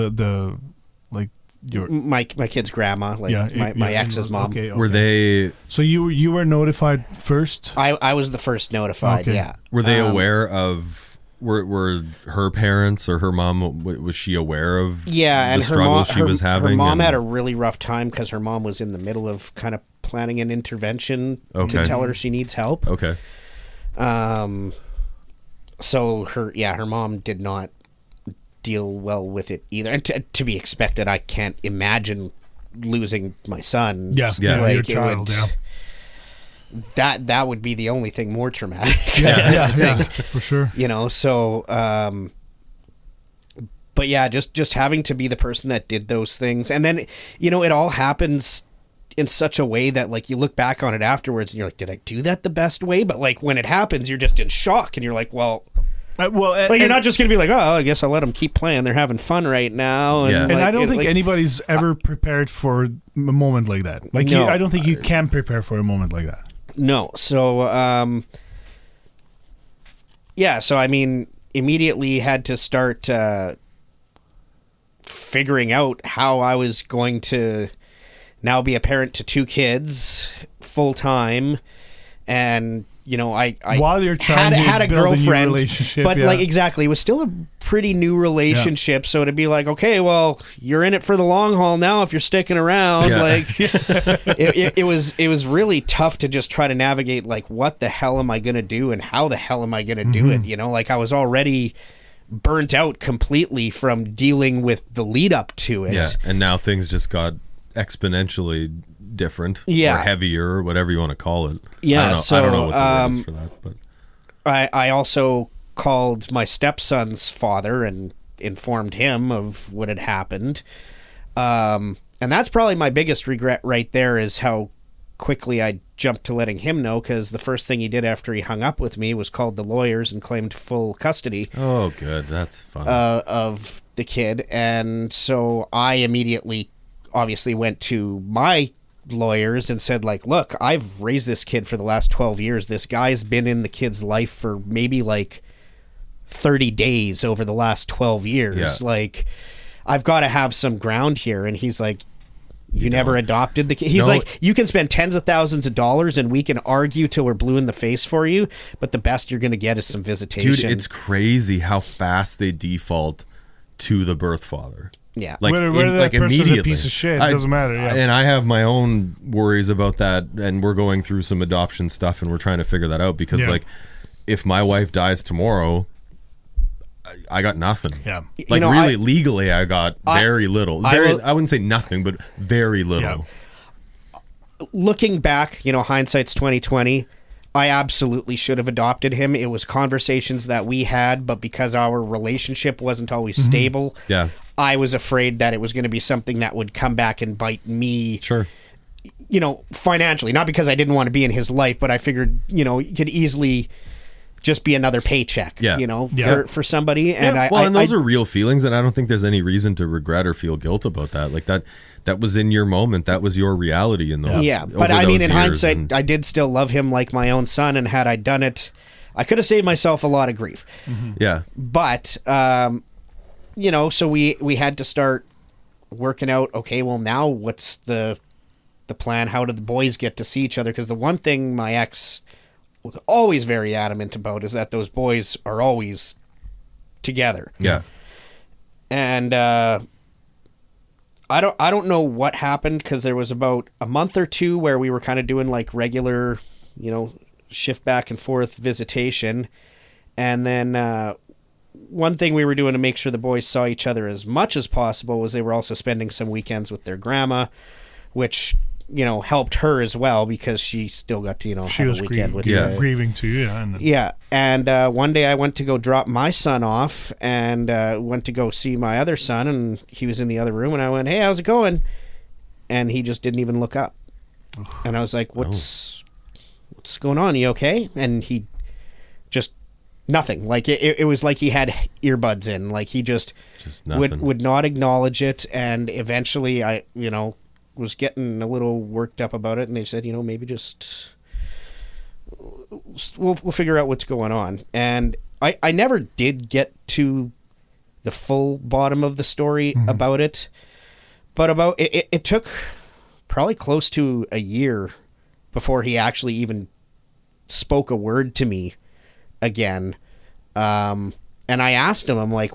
my kid's grandma, my ex's mom. Okay. Were they? So you were notified first? I was the first notified. Okay. Yeah. Were they aware of? Were her parents or her mom, was she aware of and the her struggle mom, she was having? Her mom had a really rough time because her mom was in the middle of kind of planning an intervention to tell her she needs help. Okay. So her mom did not deal well with it either. And to be expected, I can't imagine losing my son. Yeah. Like, your child, that would be the only thing more traumatic. Yeah, for sure. So but yeah, just having to be the person that did those things, and then it all happens in such a way that like you look back on it afterwards and you're like, did I do that the best way? But like when it happens, you're just in shock and you're like, well, you're not just gonna be like, oh, I guess I'll let them keep playing, they're having fun right now. And, and I don't think anybody's ever prepared for a moment like that. Like I don't think you can prepare for a moment like that. No. So, so I mean, immediately had to start figuring out how I was going to now be a parent to 2 kids full time, and I while you're trying had to a build girlfriend, a new relationship, but like exactly, it was still a pretty new relationship. So to be like, okay, well, you're in it for the long haul now if you're sticking around. Like it was really tough to just try to navigate like what the hell am I gonna do and how the hell am I gonna do it? Like I was already burnt out completely from dealing with the lead up to it. Yeah, and now things just got exponentially different or heavier or whatever you want to call it. Yeah, I don't know what the word is for that, but I also called my stepson's father and informed him of what had happened. And that's probably my biggest regret right there, is how quickly I jumped to letting him know, because the first thing he did after he hung up with me was called the lawyers and claimed full custody. Oh, good. That's fun. Of the kid. And so I immediately obviously went to my lawyers and said, like, look, I've raised this kid for the last 12 years. This guy's been in the kid's life for maybe like 30 days over the last 12 years. Yeah. Like, I've got to have some ground here. And he's like, you never adopted the kid. He's like, you can spend tens of thousands of dollars and we can argue till we're blue in the face for you, but the best you're going to get is some visitation. Dude, it's crazy how fast they default to the birth father. Yeah. Like, whether that like person's immediately. a piece of shit, it doesn't matter. Yeah. And I have my own worries about that, and we're going through some adoption stuff, and we're trying to figure that out, because like, if my wife dies tomorrow, I got nothing. Yeah. Like, really, legally, I got very little. I wouldn't say nothing, but very little. Yeah. Looking back, hindsight's 2020. I absolutely should have adopted him. It was conversations that we had, but because our relationship wasn't always stable, I was afraid that it was going to be something that would come back and bite me. Sure. Financially, not because I didn't want to be in his life, but I figured, it could easily just be another paycheck, for somebody. And and those are real feelings, and I don't think there's any reason to regret or feel guilt about that. Like that was in your moment. That was your reality in those. Yeah, but I mean, in hindsight, I did still love him like my own son, and had I done it, I could have saved myself a lot of grief. Yeah. But, so we had to start working out, okay, well, now what's the plan? How do the boys get to see each other? Because the one thing my ex was always very adamant about is that those boys are always together. Yeah. And I don't know what happened, because there was about a month or two where we were kind of doing like regular, shift back and forth visitation. And then one thing we were doing to make sure the boys saw each other as much as possible was they were also spending some weekends with their grandma, which, you know, helped her as well because she still got to, you know, She have was a weekend with grieving too, yeah. And yeah. And one day I went to go drop my son off and went to go see my other son, and he was in the other room, and I went, "Hey, how's it going?" And he just didn't even look up. And I was like, what's going on? You okay? And he just nothing. Like it was like he had earbuds in. Like he just would not acknowledge it. And eventually I, you know, was getting a little worked up about it, and they said, you know, maybe just we'll figure out what's going on. And I never did get to the full bottom of the story about it, but it took probably close to a year before he actually even spoke a word to me again. And I asked him, I'm like,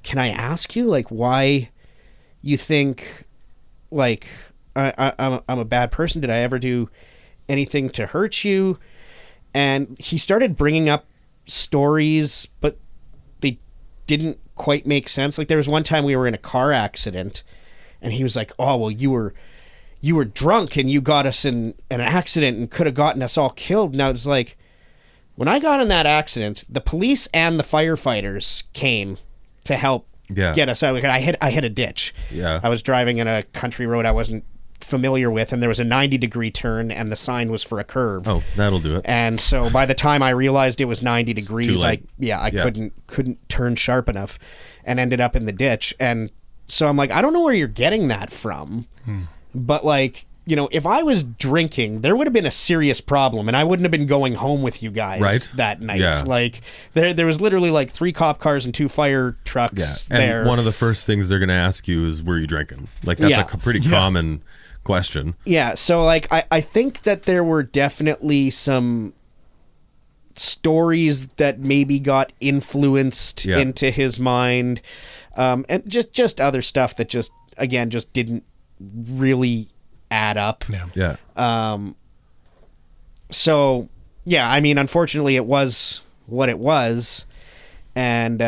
can I ask you, like, why you think, like, I'm a bad person? Did I ever do anything to hurt you? And he started bringing up stories, but they didn't quite make sense. Like, there was one time we were in a car accident, and he was like, oh, well, you were drunk and you got us in an accident and could have gotten us all killed. And I was like, when I got in that accident, the police and the firefighters came to help get us out. I hit a ditch. Yeah. I was driving in a country road I wasn't familiar with, and there was a 90-degree turn, and the sign was for a curve. Oh, that'll do it. And so by the time I realized it was 90 degrees, I couldn't turn sharp enough and ended up in the ditch. And so I'm like, I don't know where you're getting that from. But, like, you know, if I was drinking, there would have been a serious problem, and I wouldn't have been going home with you guys that night. Yeah. Like, there was literally, like, 3 cop cars and 2 fire trucks there. And one of the first things they're going to ask you is, were you drinking? Like, that's a pretty common question. Yeah, so, like, I think that there were definitely some stories that maybe got influenced into his mind, and just other stuff that just didn't really add up. So yeah, I mean, unfortunately it was what it was, and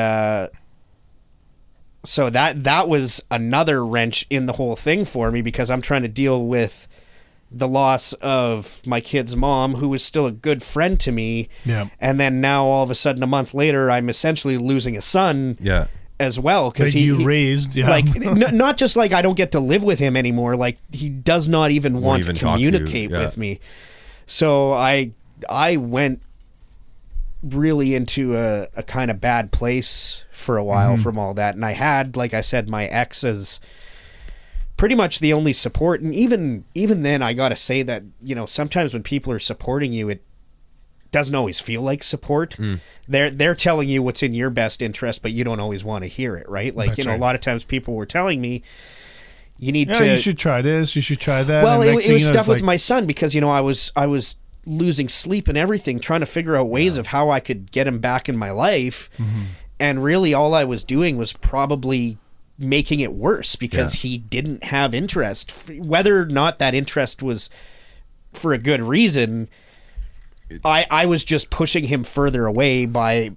so that was another wrench in the whole thing for me, because I'm trying to deal with the loss of my kid's mom, who was still a good friend to me, and then now all of a sudden a month later I'm essentially losing a son as well, because he raised like not just like I don't get to live with him anymore, like he does not even want to communicate with me. So I went really into a kind of bad place for a while from all that, and I had, like I said, my ex as pretty much the only support. And even then, I gotta say that, you know, sometimes when people are supporting you, it doesn't always feel like support. They're telling you what's in your best interest, but you don't always want to hear it, right? Like, a lot of times people were telling me, you should try this, you should try that. Well, it was stuff with my son, because, you know, I was losing sleep and everything, trying to figure out ways of how I could get him back in my life. And really all I was doing was probably making it worse, because he didn't have interest. Whether or not that interest was for a good reason, I was just pushing him further away by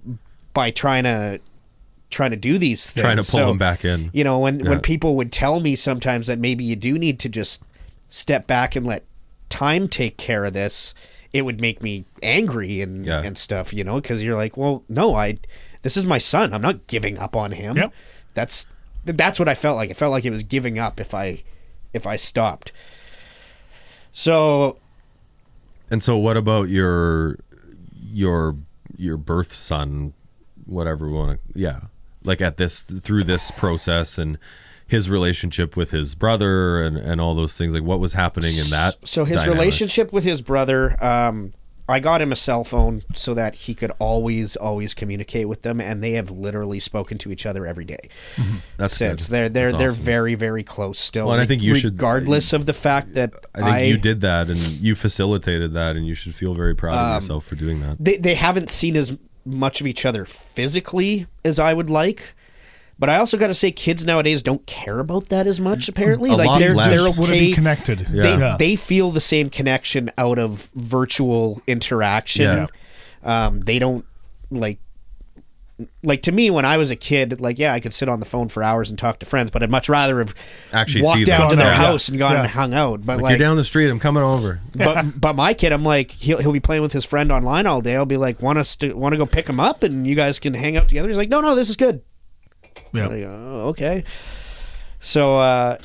trying to do these things. Trying to pull him back in. You know, when people would tell me sometimes that maybe you do need to just step back and let time take care of this, it would make me angry and stuff, you know, because you're like, well, no, this is my son. I'm not giving up on him. Yep. That's what I felt like. It felt like it was giving up if I stopped. So. And so what about your birth son, whatever we want to, like through this process and his relationship with his brother and all those things, like what was happening in that? So his dynamic? Relationship with his brother, I got him a cell phone so that he could always communicate with them, and they have literally spoken to each other every day. That's since good. They're awesome. very, very close still. Well, and I think you regardless of the fact that I think you did that and you facilitated that, and you should feel very proud of yourself for doing that. They haven't seen as much of each other physically as I would like, But I also got to say, kids nowadays don't care about that as much. Apparently, A like lot they're less. Would it okay. be connected? Yeah. They feel the same connection out of virtual interaction. They don't like to me when I was a kid. Like, yeah, I could sit on the phone for hours and talk to friends, but I'd much rather have Actually walked see down them. to their Yeah. house and gone Yeah. and hung out. But Like, like, you're down the street, I'm coming over. but my kid, I'm like, he'll be playing with his friend online all day. I'll be like, want to go pick him up and you guys can hang out together. He's like, no, this is good. Yeah. Like, oh, okay. So,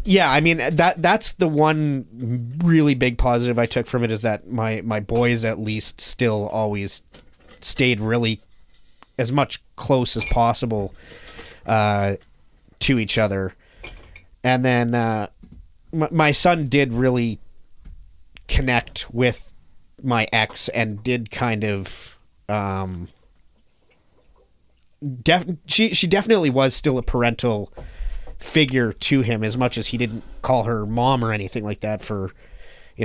yeah, I mean that's the one really big positive I took from it, is that my boys at least still always stayed really as much close as possible to each other. And then my son did really connect with my ex and did kind of she definitely was still a parental figure to him, as much as he didn't call her mom or anything like that for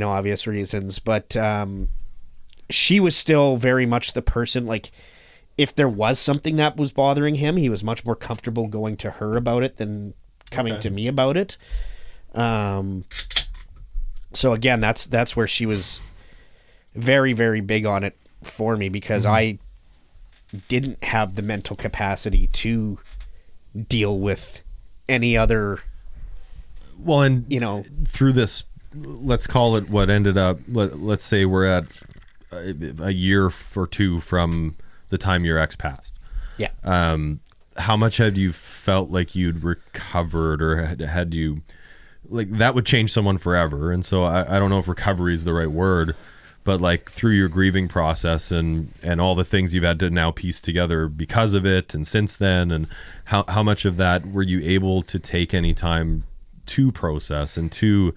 obvious reasons. But she was still very much the person, like, if there was something that was bothering him, he was much more comfortable going to her about it than coming to me about it. So again, that's where she was very, very big on it for me, because I didn't have the mental capacity to deal with any other. Well, and through this, let's call it what ended up. Let's say we're at a year or two from the time your ex passed. Yeah. How much had you felt like you'd recovered, or had you, like, that would change someone forever? And so I don't know if recovery is the right word, but like through your grieving process and all the things you've had to now piece together because of it and since then, and how much of that were you able to take any time to process and to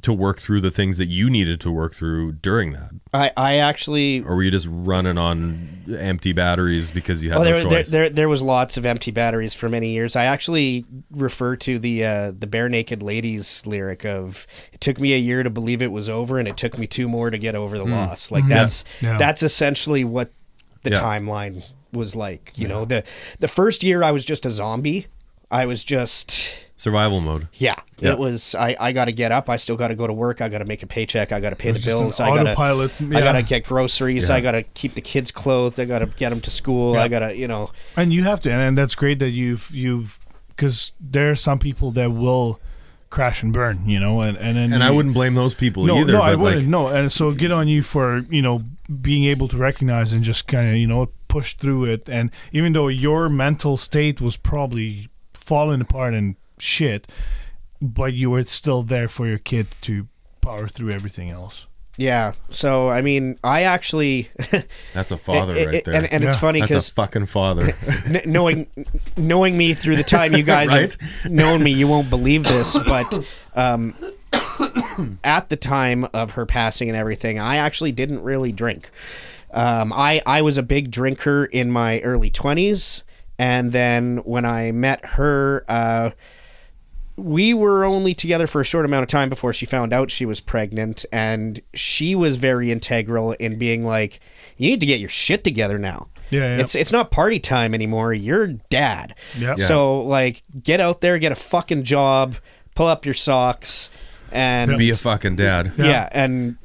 work through the things that you needed to work through during that? I actually, or were you just running on empty batteries because you had no choice? There was lots of empty batteries for many years. I actually refer to the Bare Naked Ladies lyric of, it took me a year to believe it was over, and it took me 2 more to get over the loss. Like that's essentially what the timeline was like. You know, the first year I was just a zombie. I was just survival mode. Yeah. It was, I got to get up. I still got to go to work. I got to make a paycheck. I got to pay the bills. I got to get groceries. I got to keep the kids clothed. I got to get them to school. I got to, And you have to, and that's great that you've, because there are some people that will crash and burn, and I wouldn't blame those people either. No, I wouldn't. No, and so good on you for being able to recognize and just kind of push through it. And even though your mental state was probably falling apart and shit, but you were still there for your kid to power through everything else. Yeah. So I mean, I actually that's a father right there, and it's funny because that's a fucking father. knowing me through the time you guys have known me, you won't believe this, but at the time of her passing and everything, I actually didn't really drink. I was a big drinker in my early 20s, and then when I met her, we were only together for a short amount of time before she found out she was pregnant, and she was very integral in being like, you need to get your shit together now. Yeah. It's not party time anymore. You're dad. Yeah. So like, get out there, get a fucking job, pull up your socks, and be a fucking dad. Yeah, and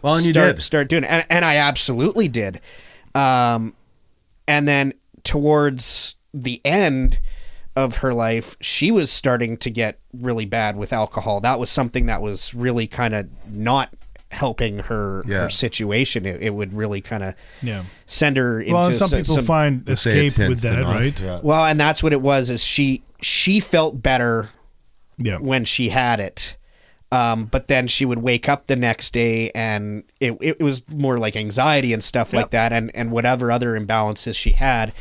well, and start, you did start doing it. And I absolutely did. And then towards the end of her life, she was starting to get really bad with alcohol. That was something that was really kind of not helping her situation. It would really kind of send her into well, some people find escape with that, right? Yeah. Well, and that's what it was, is she felt better when she had it. But then she would wake up the next day and it was more like anxiety and stuff like that. And whatever other imbalances she had,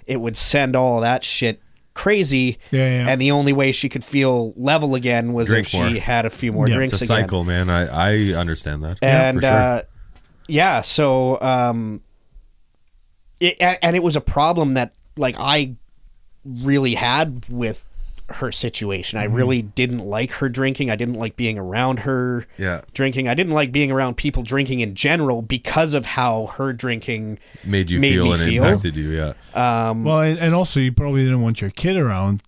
it would send all that shit crazy. And the only way she could feel level again was Drink if more. she had a few more drinks it's a again. cycle, man. I understand that. And, for sure. So, it was a problem that like I really had with her situation. I really didn't like her drinking. I didn't like being around her drinking. I didn't like being around people drinking in general because of how her drinking made you feel and impacted you. Yeah. Well, and also you probably didn't want your kid around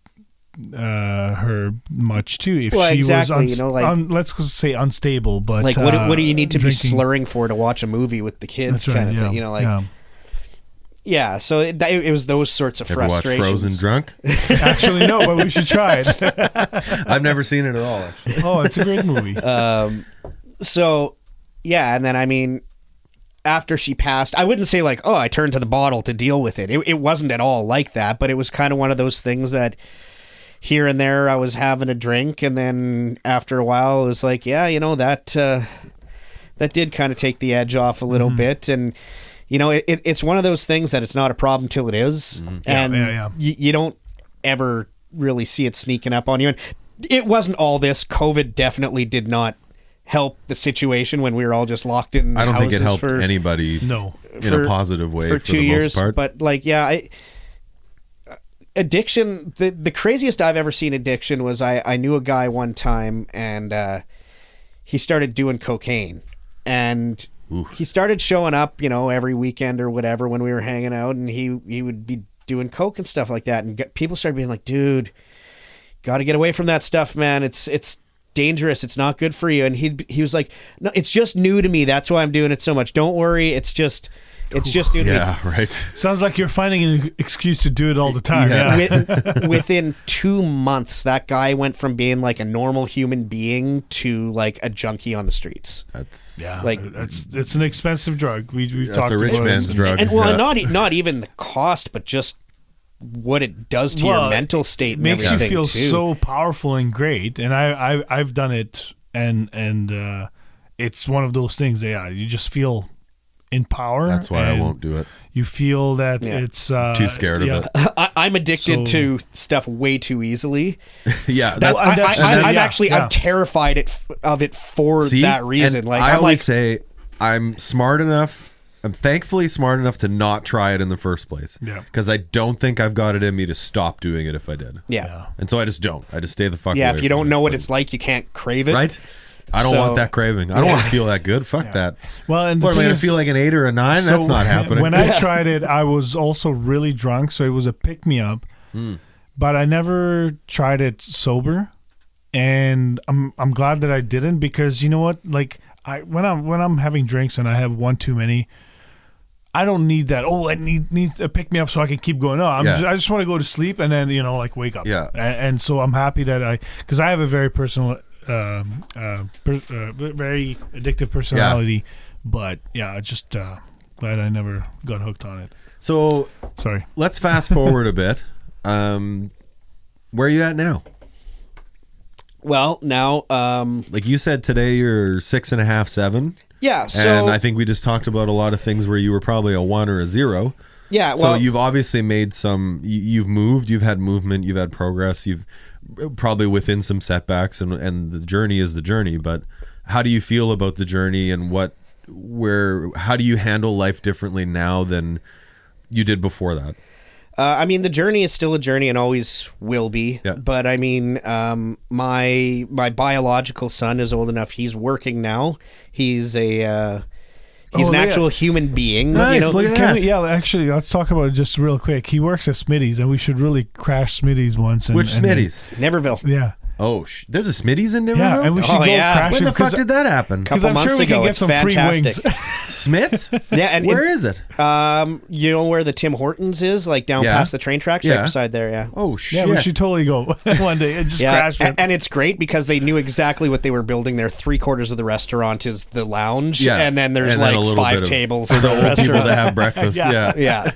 her much too. If she exactly, was let's say unstable, but like what do you need to drinking, be slurring for to watch a movie with the kids? Kind of thing, Yeah, so it was those sorts of frustrations. Ever watch Frozen drunk? Actually, no, but we should try it. I've never seen it at all, actually. Oh, it's a great movie. So, yeah, and then, I mean, after she passed, I wouldn't say like, oh, I turned to the bottle to deal with it. It wasn't at all like that, but it was kind of one of those things that here and there I was having a drink, and then after a while it was like, yeah, that did kind of take the edge off a little bit, and it's one of those things that it's not a problem till it is. And you don't ever really see it sneaking up on you. And it wasn't all this. COVID definitely did not help the situation when we were all just locked in I don't think it houses helped anybody in a positive way for 2 years. Most part. But like, addiction, the craziest I've ever seen addiction was I knew a guy one time, and he started doing cocaine. And he started showing up, every weekend or whatever when we were hanging out, and he would be doing coke and stuff like that. And people started being like, dude, got to get away from that stuff, man. It's dangerous. It's not good for you. And he was like, no, it's just new to me. That's why I'm doing it so much. Don't worry. It's just new to me. Yeah, right. Sounds like you're finding an excuse to do it all the time. Yeah. Within 2 months, that guy went from being like a normal human being to like a junkie on the streets. It's an expensive drug. We've talked about a rich man's drug. And not even the cost, but just what it does to your mental state. And makes you feel too. So powerful and great. And I've done it, and it's one of those things that you just feel in power. That's why I won't do it. You feel that it's too scared of it. I'm addicted to stuff way too easily. I'm terrified of it for that reason. Like I always say, I'm smart enough. I'm thankfully smart enough to not try it in the first place. Yeah. Because I don't think I've got it in me to stop doing it if I did. Yeah. And so I just don't. I just stay the fuck away. Yeah. If you don't know what it's like, you can't crave it. Right. I don't want that craving. I don't want to feel that good. Fuck that. Well, and am I going to feel like an 8 or a 9? That's not happening. When I tried it, I was also really drunk, so it was a pick me up. But I never tried it sober, and I'm glad that I didn't, because you know what? Like when I'm having drinks and I have one too many, I don't need that. Oh, I need to pick me up so I can keep going. No, I just want to go to sleep and then wake up. Yeah. And so I'm happy that because I have a very personal. Very addictive personality, but just glad I never got hooked on it. So sorry. Let's fast forward a bit. Where are you at now? Well, now, like you said today, you're 6.5, 7. Yeah. So, and I think we just talked about a lot of things where you were probably a 1 or a 0. Yeah. So you've obviously made some. You've moved. You've had movement. You've had progress. You've probably within some setbacks, and the journey is the journey. But how do you feel about the journey, and how do you handle life differently now than you did before that? I mean, the journey is still a journey and always will be. Yeah. But I mean, my biological son is old enough. He's working now. He's an actual human being. Nice, look at that. Actually, let's talk about it just real quick. He works at Smitty's, and we should really crash Smitty's once. Which Smitty's? Neverville. Yeah. Oh, there's a Smitty's in Niverville? Yeah, and we should go crash When the fuck did that happen? Because I'm sure we can get some free wings. Smith's? Yeah, and where is it? You know where the Tim Hortons is, like down past the train tracks, right beside there. Yeah. Oh shit. Yeah, we should totally go one day and just crash it. And it's great because they knew exactly what they wwere building there. 3/4 of the restaurant is the lounge, and then there's like 5 tables for the old people to have breakfast. Yeah.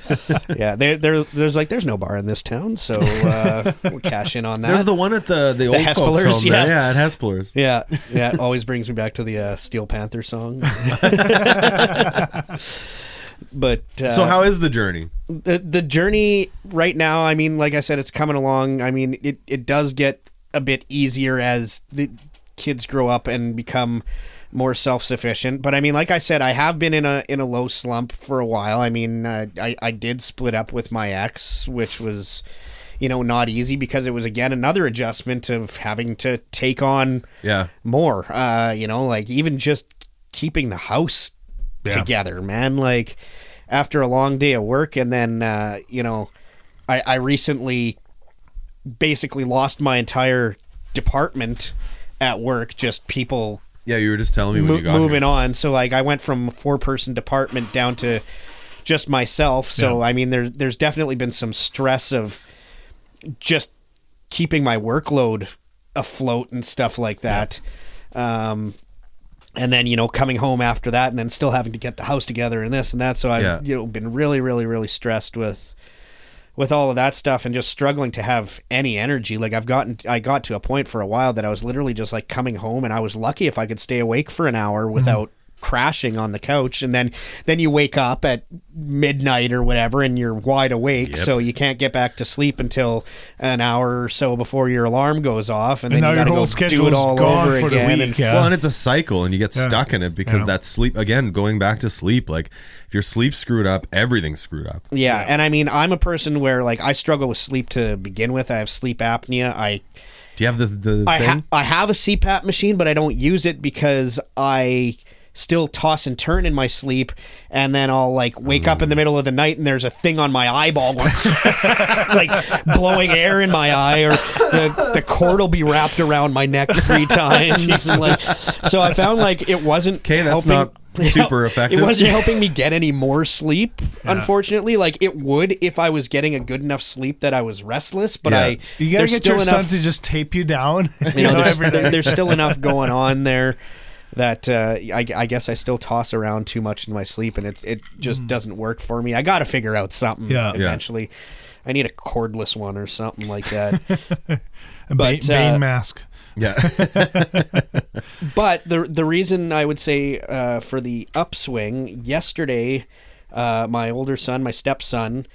There's no bar in this town, so we'll cash in on that. There's the one at the old folks home there. Yeah, at Hespeler's. Yeah, it always brings me back to the Steel Panther song. But so how is the journey? The journey right now, I mean, like I said, it's coming along. I mean, it does get a bit easier as the kids grow up and become more self-sufficient. But I mean, like I said, I have been in a low slump for a while. I mean, I did split up with my ex, which was not easy because it was, again, another adjustment of having to take on more, like even just keeping the house together, man. Like after a long day of work, and then, I recently basically lost my entire department at work, just people. Yeah, you were just telling me when you got moving on. So like I went from a 4-person department down to just myself. So I mean, there's definitely been some stress of just keeping my workload afloat and stuff like that. And then, coming home after that and then still having to get the house together and this and that. So I've, been really, really, really stressed with all of that stuff and just struggling to have any energy. Like I got to a point for a while that I was literally just like coming home, and I was lucky if I could stay awake for an hour without crashing on the couch. And then you wake up at midnight or whatever and you're wide awake. So you can't get back to sleep until an hour or so before your alarm goes off. And then you gotta go do it all over again. Well, and it's a cycle, and you get stuck in it because that sleep, again, going back to sleep, like if your sleep's screwed up, everything's screwed up. Yeah. And I mean, I'm a person where like I struggle with sleep to begin with. I have sleep apnea. Do you have the thing? I have a CPAP machine, but I don't use it because I still toss and turn in my sleep, and then I'll like wake up in the middle of the night and there's a thing on my eyeball going like blowing air in my eye, or the cord will be wrapped around my neck 3 times. Like, so I found like it wasn't that's not super effective. It wasn't helping me get any more sleep, unfortunately. Like it would if I was getting a good enough sleep that I was restless, but you gotta get your son to just tape you down. There's still enough going on there that I guess I still toss around too much in my sleep, and it just doesn't work for me. I got to figure out something eventually. I need a cordless one or something like that. Bane mask. Yeah. But the reason I would say for the upswing, yesterday, my older son, my stepson,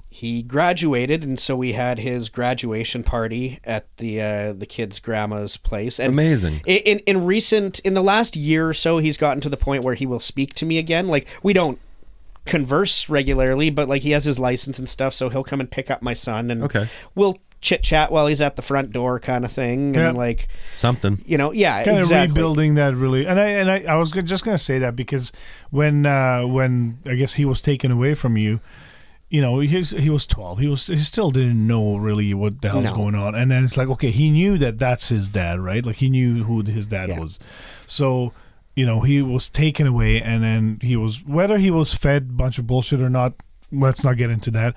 he graduated, and so we had his graduation party at the kid's grandma's place. And amazing. In the last year or so, he's gotten to the point where he will speak to me again. Like we don't converse regularly, but like he has his license and stuff, so he'll come and pick up my son, and we'll chit chat while he's at the front door, kind of thing, and like something, kind exactly. of rebuilding that really. And I was just gonna say that because when I guess he was taken away from you. He was 12. He still didn't know really what the hell's going on. And then it's like, okay, he knew that's his dad, right? Like he knew who his dad was. So, he was taken away, and then whether he was fed a bunch of bullshit or not, let's not get into that.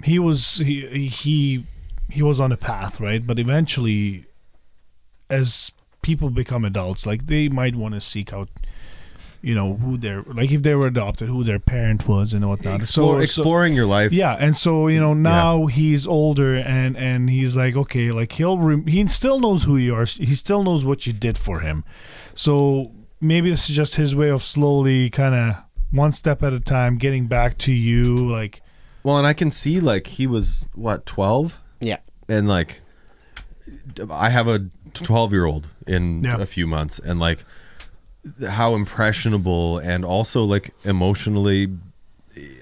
He was on a path, right? But eventually, as people become adults, like they might want to seek out who if they were adopted, who their parent was and whatnot. Exploring your life. Yeah. And so, now he's older and he's like, okay, like he still knows who you are. He still knows what you did for him. So maybe this is just his way of slowly kind of one step at a time getting back to you. Like, well, and I can see like he was 12? Yeah. And like I have a 12-year-old in a few months, and like how impressionable and also like emotionally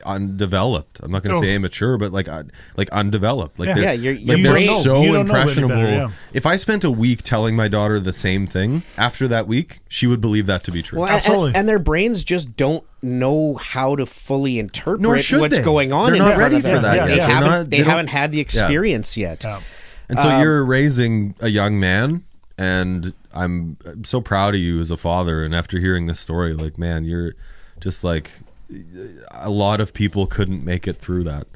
undeveloped. I'm not going to say immature, but like undeveloped. Like they're so impressionable. If I spent a week telling my daughter the same thing, after that week, she would believe that to be true. Well, absolutely. And their brains just don't know how to fully interpret what's going on. They're not ready for that yet. They haven't had the experience yet. Yeah. And so you're raising a young man, and I'm so proud of you as a father. And after hearing this story, like, man, you're just like, a lot of people couldn't make it through that.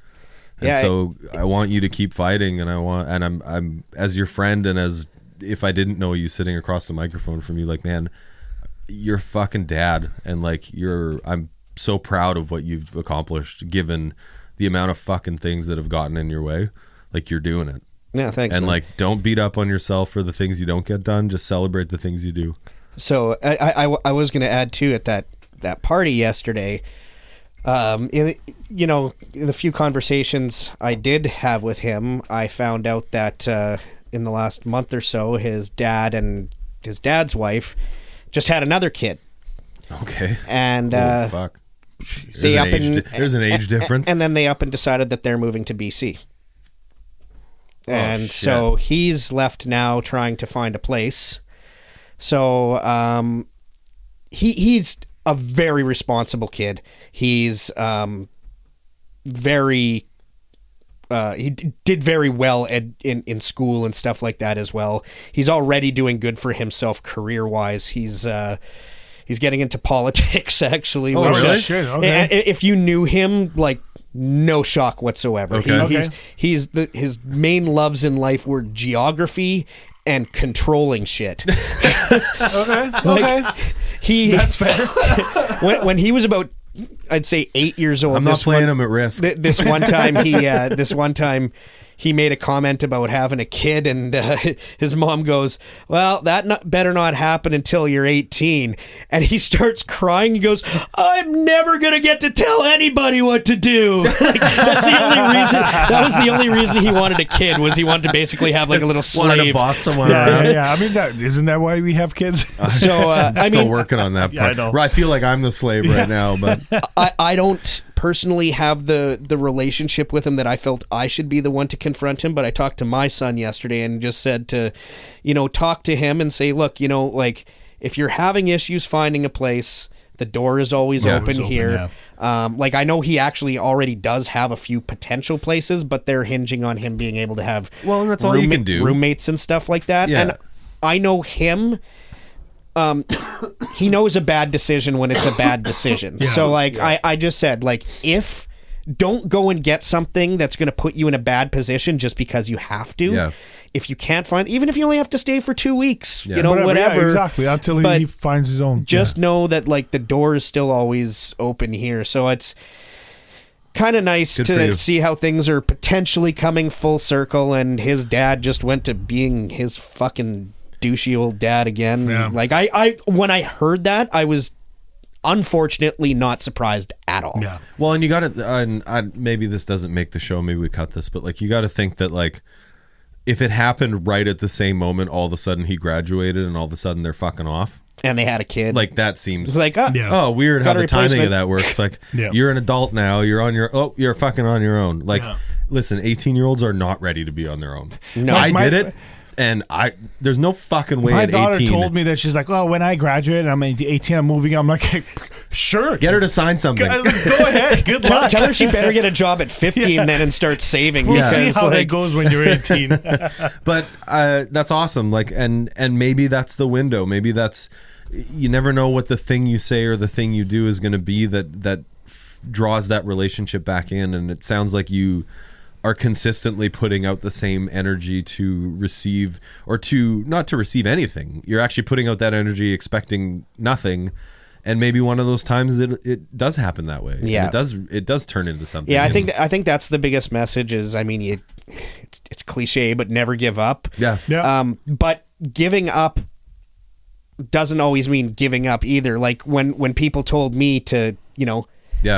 And so I want you to keep fighting, and I'm as your friend, and as if I didn't know you sitting across the microphone from you, like, man, you're fucking dad. And like, I'm so proud of what you've accomplished, given the amount of fucking things that have gotten in your way. Like, you're doing it. Yeah, thanks. And man. like, don't beat up on yourself for the things you don't get done. Just celebrate the things you do. So I was going to add too, at that party yesterday, in the few conversations I did have with him, I found out that in the last month or so, his dad and his dad's wife just had another kid. Okay. And holy fuck. There's an age difference. And then they up and decided that they're moving to BC. And shit. so he's left now trying to find a place. So he's a very responsible kid. He's very... he did very well in school and stuff like that as well. He's already doing good for himself career-wise. He's getting into politics, actually. Oh, really? Shit, okay. If you knew him, like, no shock whatsoever. Okay. His main loves in life were geography and controlling shit. Okay. That's fair. when he was about, I'd say, 8 years old. I'm not playing him at risk. This one time he made a comment about having a kid, and his mom goes, "Well, that better not happen until you're 18." And he starts crying. He goes, "I'm never gonna get to tell anybody what to do." Like, that's the only reason. That was the only reason he wanted a kid, was he wanted to basically have like a little Wanted to slave. boss someone around. Yeah. I mean, isn't that why we have kids? So I'm still working on that part. I know. I feel like I'm the slave right now, but I don't personally have the relationship with him that I felt I should be the one to confront him, but I talked to my son yesterday and just said to, talk to him and say, look, like, if you're having issues finding a place, the door is always open here. Yeah. Like, I know he actually already does have a few potential places, but they're hinging on him being able to have and that's all you can do. Roommates and stuff like that. Yeah. And I know him. He knows a bad decision when it's a bad decision. So, like, I just said, like, don't go and get something that's going to put you in a bad position just because you have to. Yeah. If you can't find, even if you only have to stay for 2 weeks, Yeah. whatever. Yeah, exactly. Until he finds his own. Just know that, like, the door is still always open here. So it's kind of nice to see how things are potentially coming full circle, and his dad just went to being his fucking douchey old dad again. Yeah. Like, I when I heard that, I was unfortunately not surprised at all. Yeah. Well, and you got to, maybe this doesn't make the show, maybe we cut this, but like, you got to think that, like, if it happened right at the same moment, all of a sudden he graduated and all of a sudden they're fucking off. And they had a kid. Like, that seems It's like, weird how got a the timing replacement. of that works. Like, Yeah. you're an adult now, you're fucking on your own. Like, listen, 18-year-olds are not ready to be on their own. No. I did it. And there's no fucking way My at daughter 18. told me that she's like, when I graduate and I'm 18, I'm moving. I'm like, sure. Get her to sign something. Go ahead. Good luck. Tell her she better get a job at 15 then and start saving. We'll see because, how that like, goes when you're 18. But that's awesome. Like, and maybe that's the window. Maybe that's, you never know what the thing you say or the thing you do is going to be that draws that relationship back in. And it sounds like you are consistently putting out the same energy to receive, or to not to receive anything. You're actually putting out that energy expecting nothing. And maybe one of those times it does happen that way. Yeah. And it does turn into something. Yeah, I think that's the biggest message is, I mean, it's cliche, but never give up. Yeah. But giving up doesn't always mean giving up either. Like, when people told me to,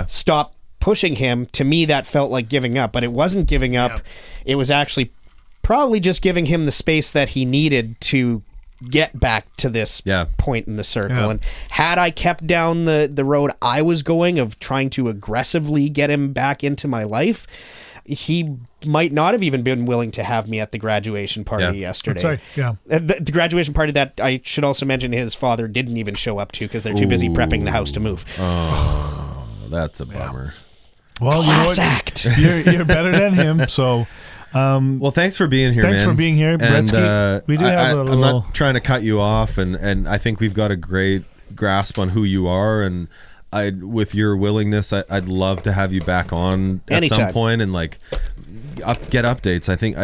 stop pushing him, to me that felt like giving up, but it wasn't giving up. Yeah. It was actually probably just giving him the space that he needed to get back to this point in the circle. Yeah. And had I kept down the road I was going of trying to aggressively get him back into my life, he might not have even been willing to have me at the graduation party yesterday. That's right. Yeah. The graduation party that I should also mention his father didn't even show up to because they're too busy prepping the house to move. Oh, that's a bummer. Well, Class act. You're better than him, so... well, thanks for being here, Thanks man. for being here, Bretzky. And we do have a little... I'm not trying to cut you off, and I think we've got a great grasp on who you are, and with your willingness, I'd love to have you back on at Anytime. some point and like get updates. I think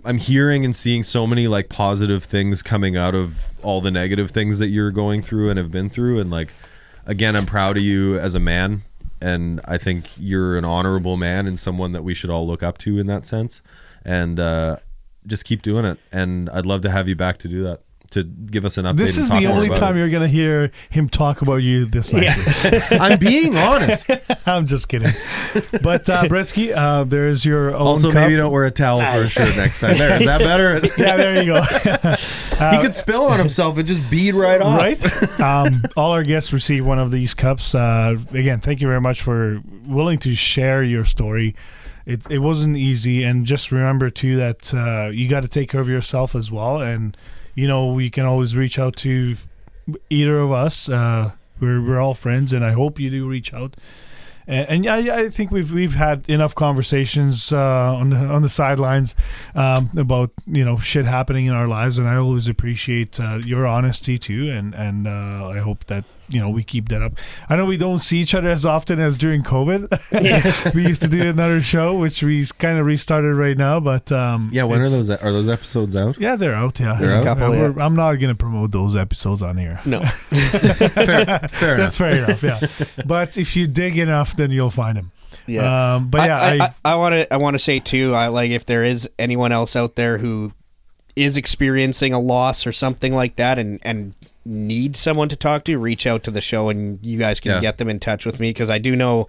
I'm hearing and seeing so many like positive things coming out of all the negative things that you're going through and have been through, and like, again, I'm proud of you as a man. And I think you're an honorable man and someone that we should all look up to in that sense. And just keep doing it. And I'd love to have you back to do that. to give us an update. This is the only time you're going to hear him talk about you this nicely. I'm being honest. I'm just kidding. But Bretzky, there's your own Also, cup. maybe don't wear a towel for a shirt next time. There, is that better? Yeah, there you go. He could spill on himself and just bead right off. Right? All our guests receive one of these cups. Again, thank you very much for willing to share your story. It wasn't easy, and just remember too that you got to take care of yourself as well. And we can always reach out to either of us. We're all friends, and I hope you do reach out. And I think we've had enough conversations on the sidelines about shit happening in our lives, and I always appreciate your honesty too, and I hope that we keep that up. I know we don't see each other as often as during COVID. We used to do another show, which we kind of restarted right now, but when are those episodes out? Yeah, they're out. Yeah, there's a couple. I'm not going to promote those episodes on here. No, fair enough. That's fair enough. Yeah, but if you dig enough, then you'll find them. Yeah, but yeah, I want to say too. If there is anyone else out there who is experiencing a loss or something like that, and need someone to talk to, reach out to the show, and you guys can get them in touch with me, because I do know,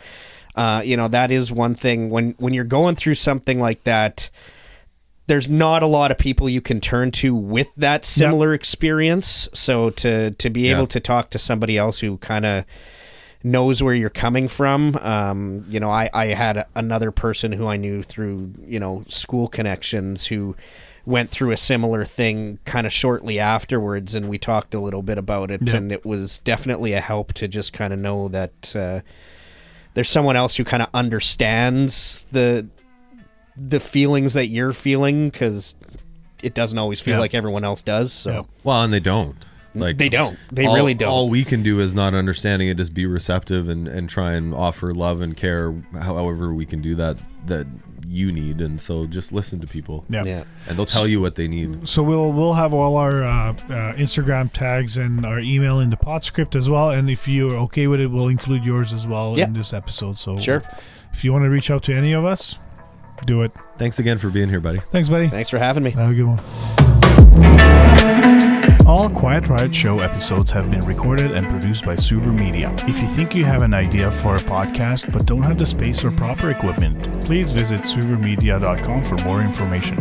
that is one thing when you're going through something like that. There's not a lot of people you can turn to with that similar experience. So to be able to talk to somebody else who kind of knows where you're coming from. I had another person who I knew through, school connections who went through a similar thing kind of shortly afterwards, and we talked a little bit about it, and it was definitely a help to just kind of know that there's someone else who kind of understands the feelings that you're feeling, because it doesn't always feel like everyone else does. So well, and they don't. They really don't. All we can do is not understanding it, just be receptive and try and offer love and care however we can do that you need. And so just listen to people. Yeah. And they'll tell you what they need. So we'll have all our Instagram tags and our email in the pod script as well. And if you're okay with it, we'll include yours as well in this episode. So sure. If you want to reach out to any of us, do it. Thanks again for being here, buddy. Thanks, buddy. Thanks for having me. Have a good one. All Quiet Riot Show episodes have been recorded and produced by Suver Media. If you think you have an idea for a podcast but don't have the space or proper equipment, please visit suvermedia.com for more information.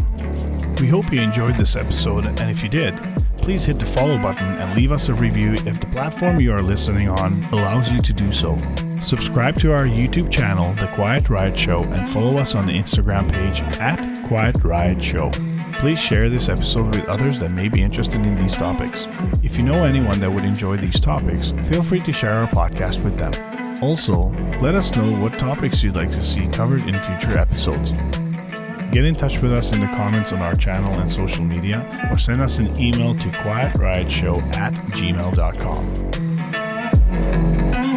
We hope you enjoyed this episode, and if you did, please hit the follow button and leave us a review if the platform you are listening on allows you to do so. Subscribe to our YouTube channel, The Quiet Riot Show, and follow us on the Instagram page @QuietRiotShow. Please share this episode with others that may be interested in these topics. If you know anyone that would enjoy these topics, feel free to share our podcast with them. Also, let us know what topics you'd like to see covered in future episodes. Get in touch with us in the comments on our channel and social media, or send us an email to quietriotshow@gmail.com.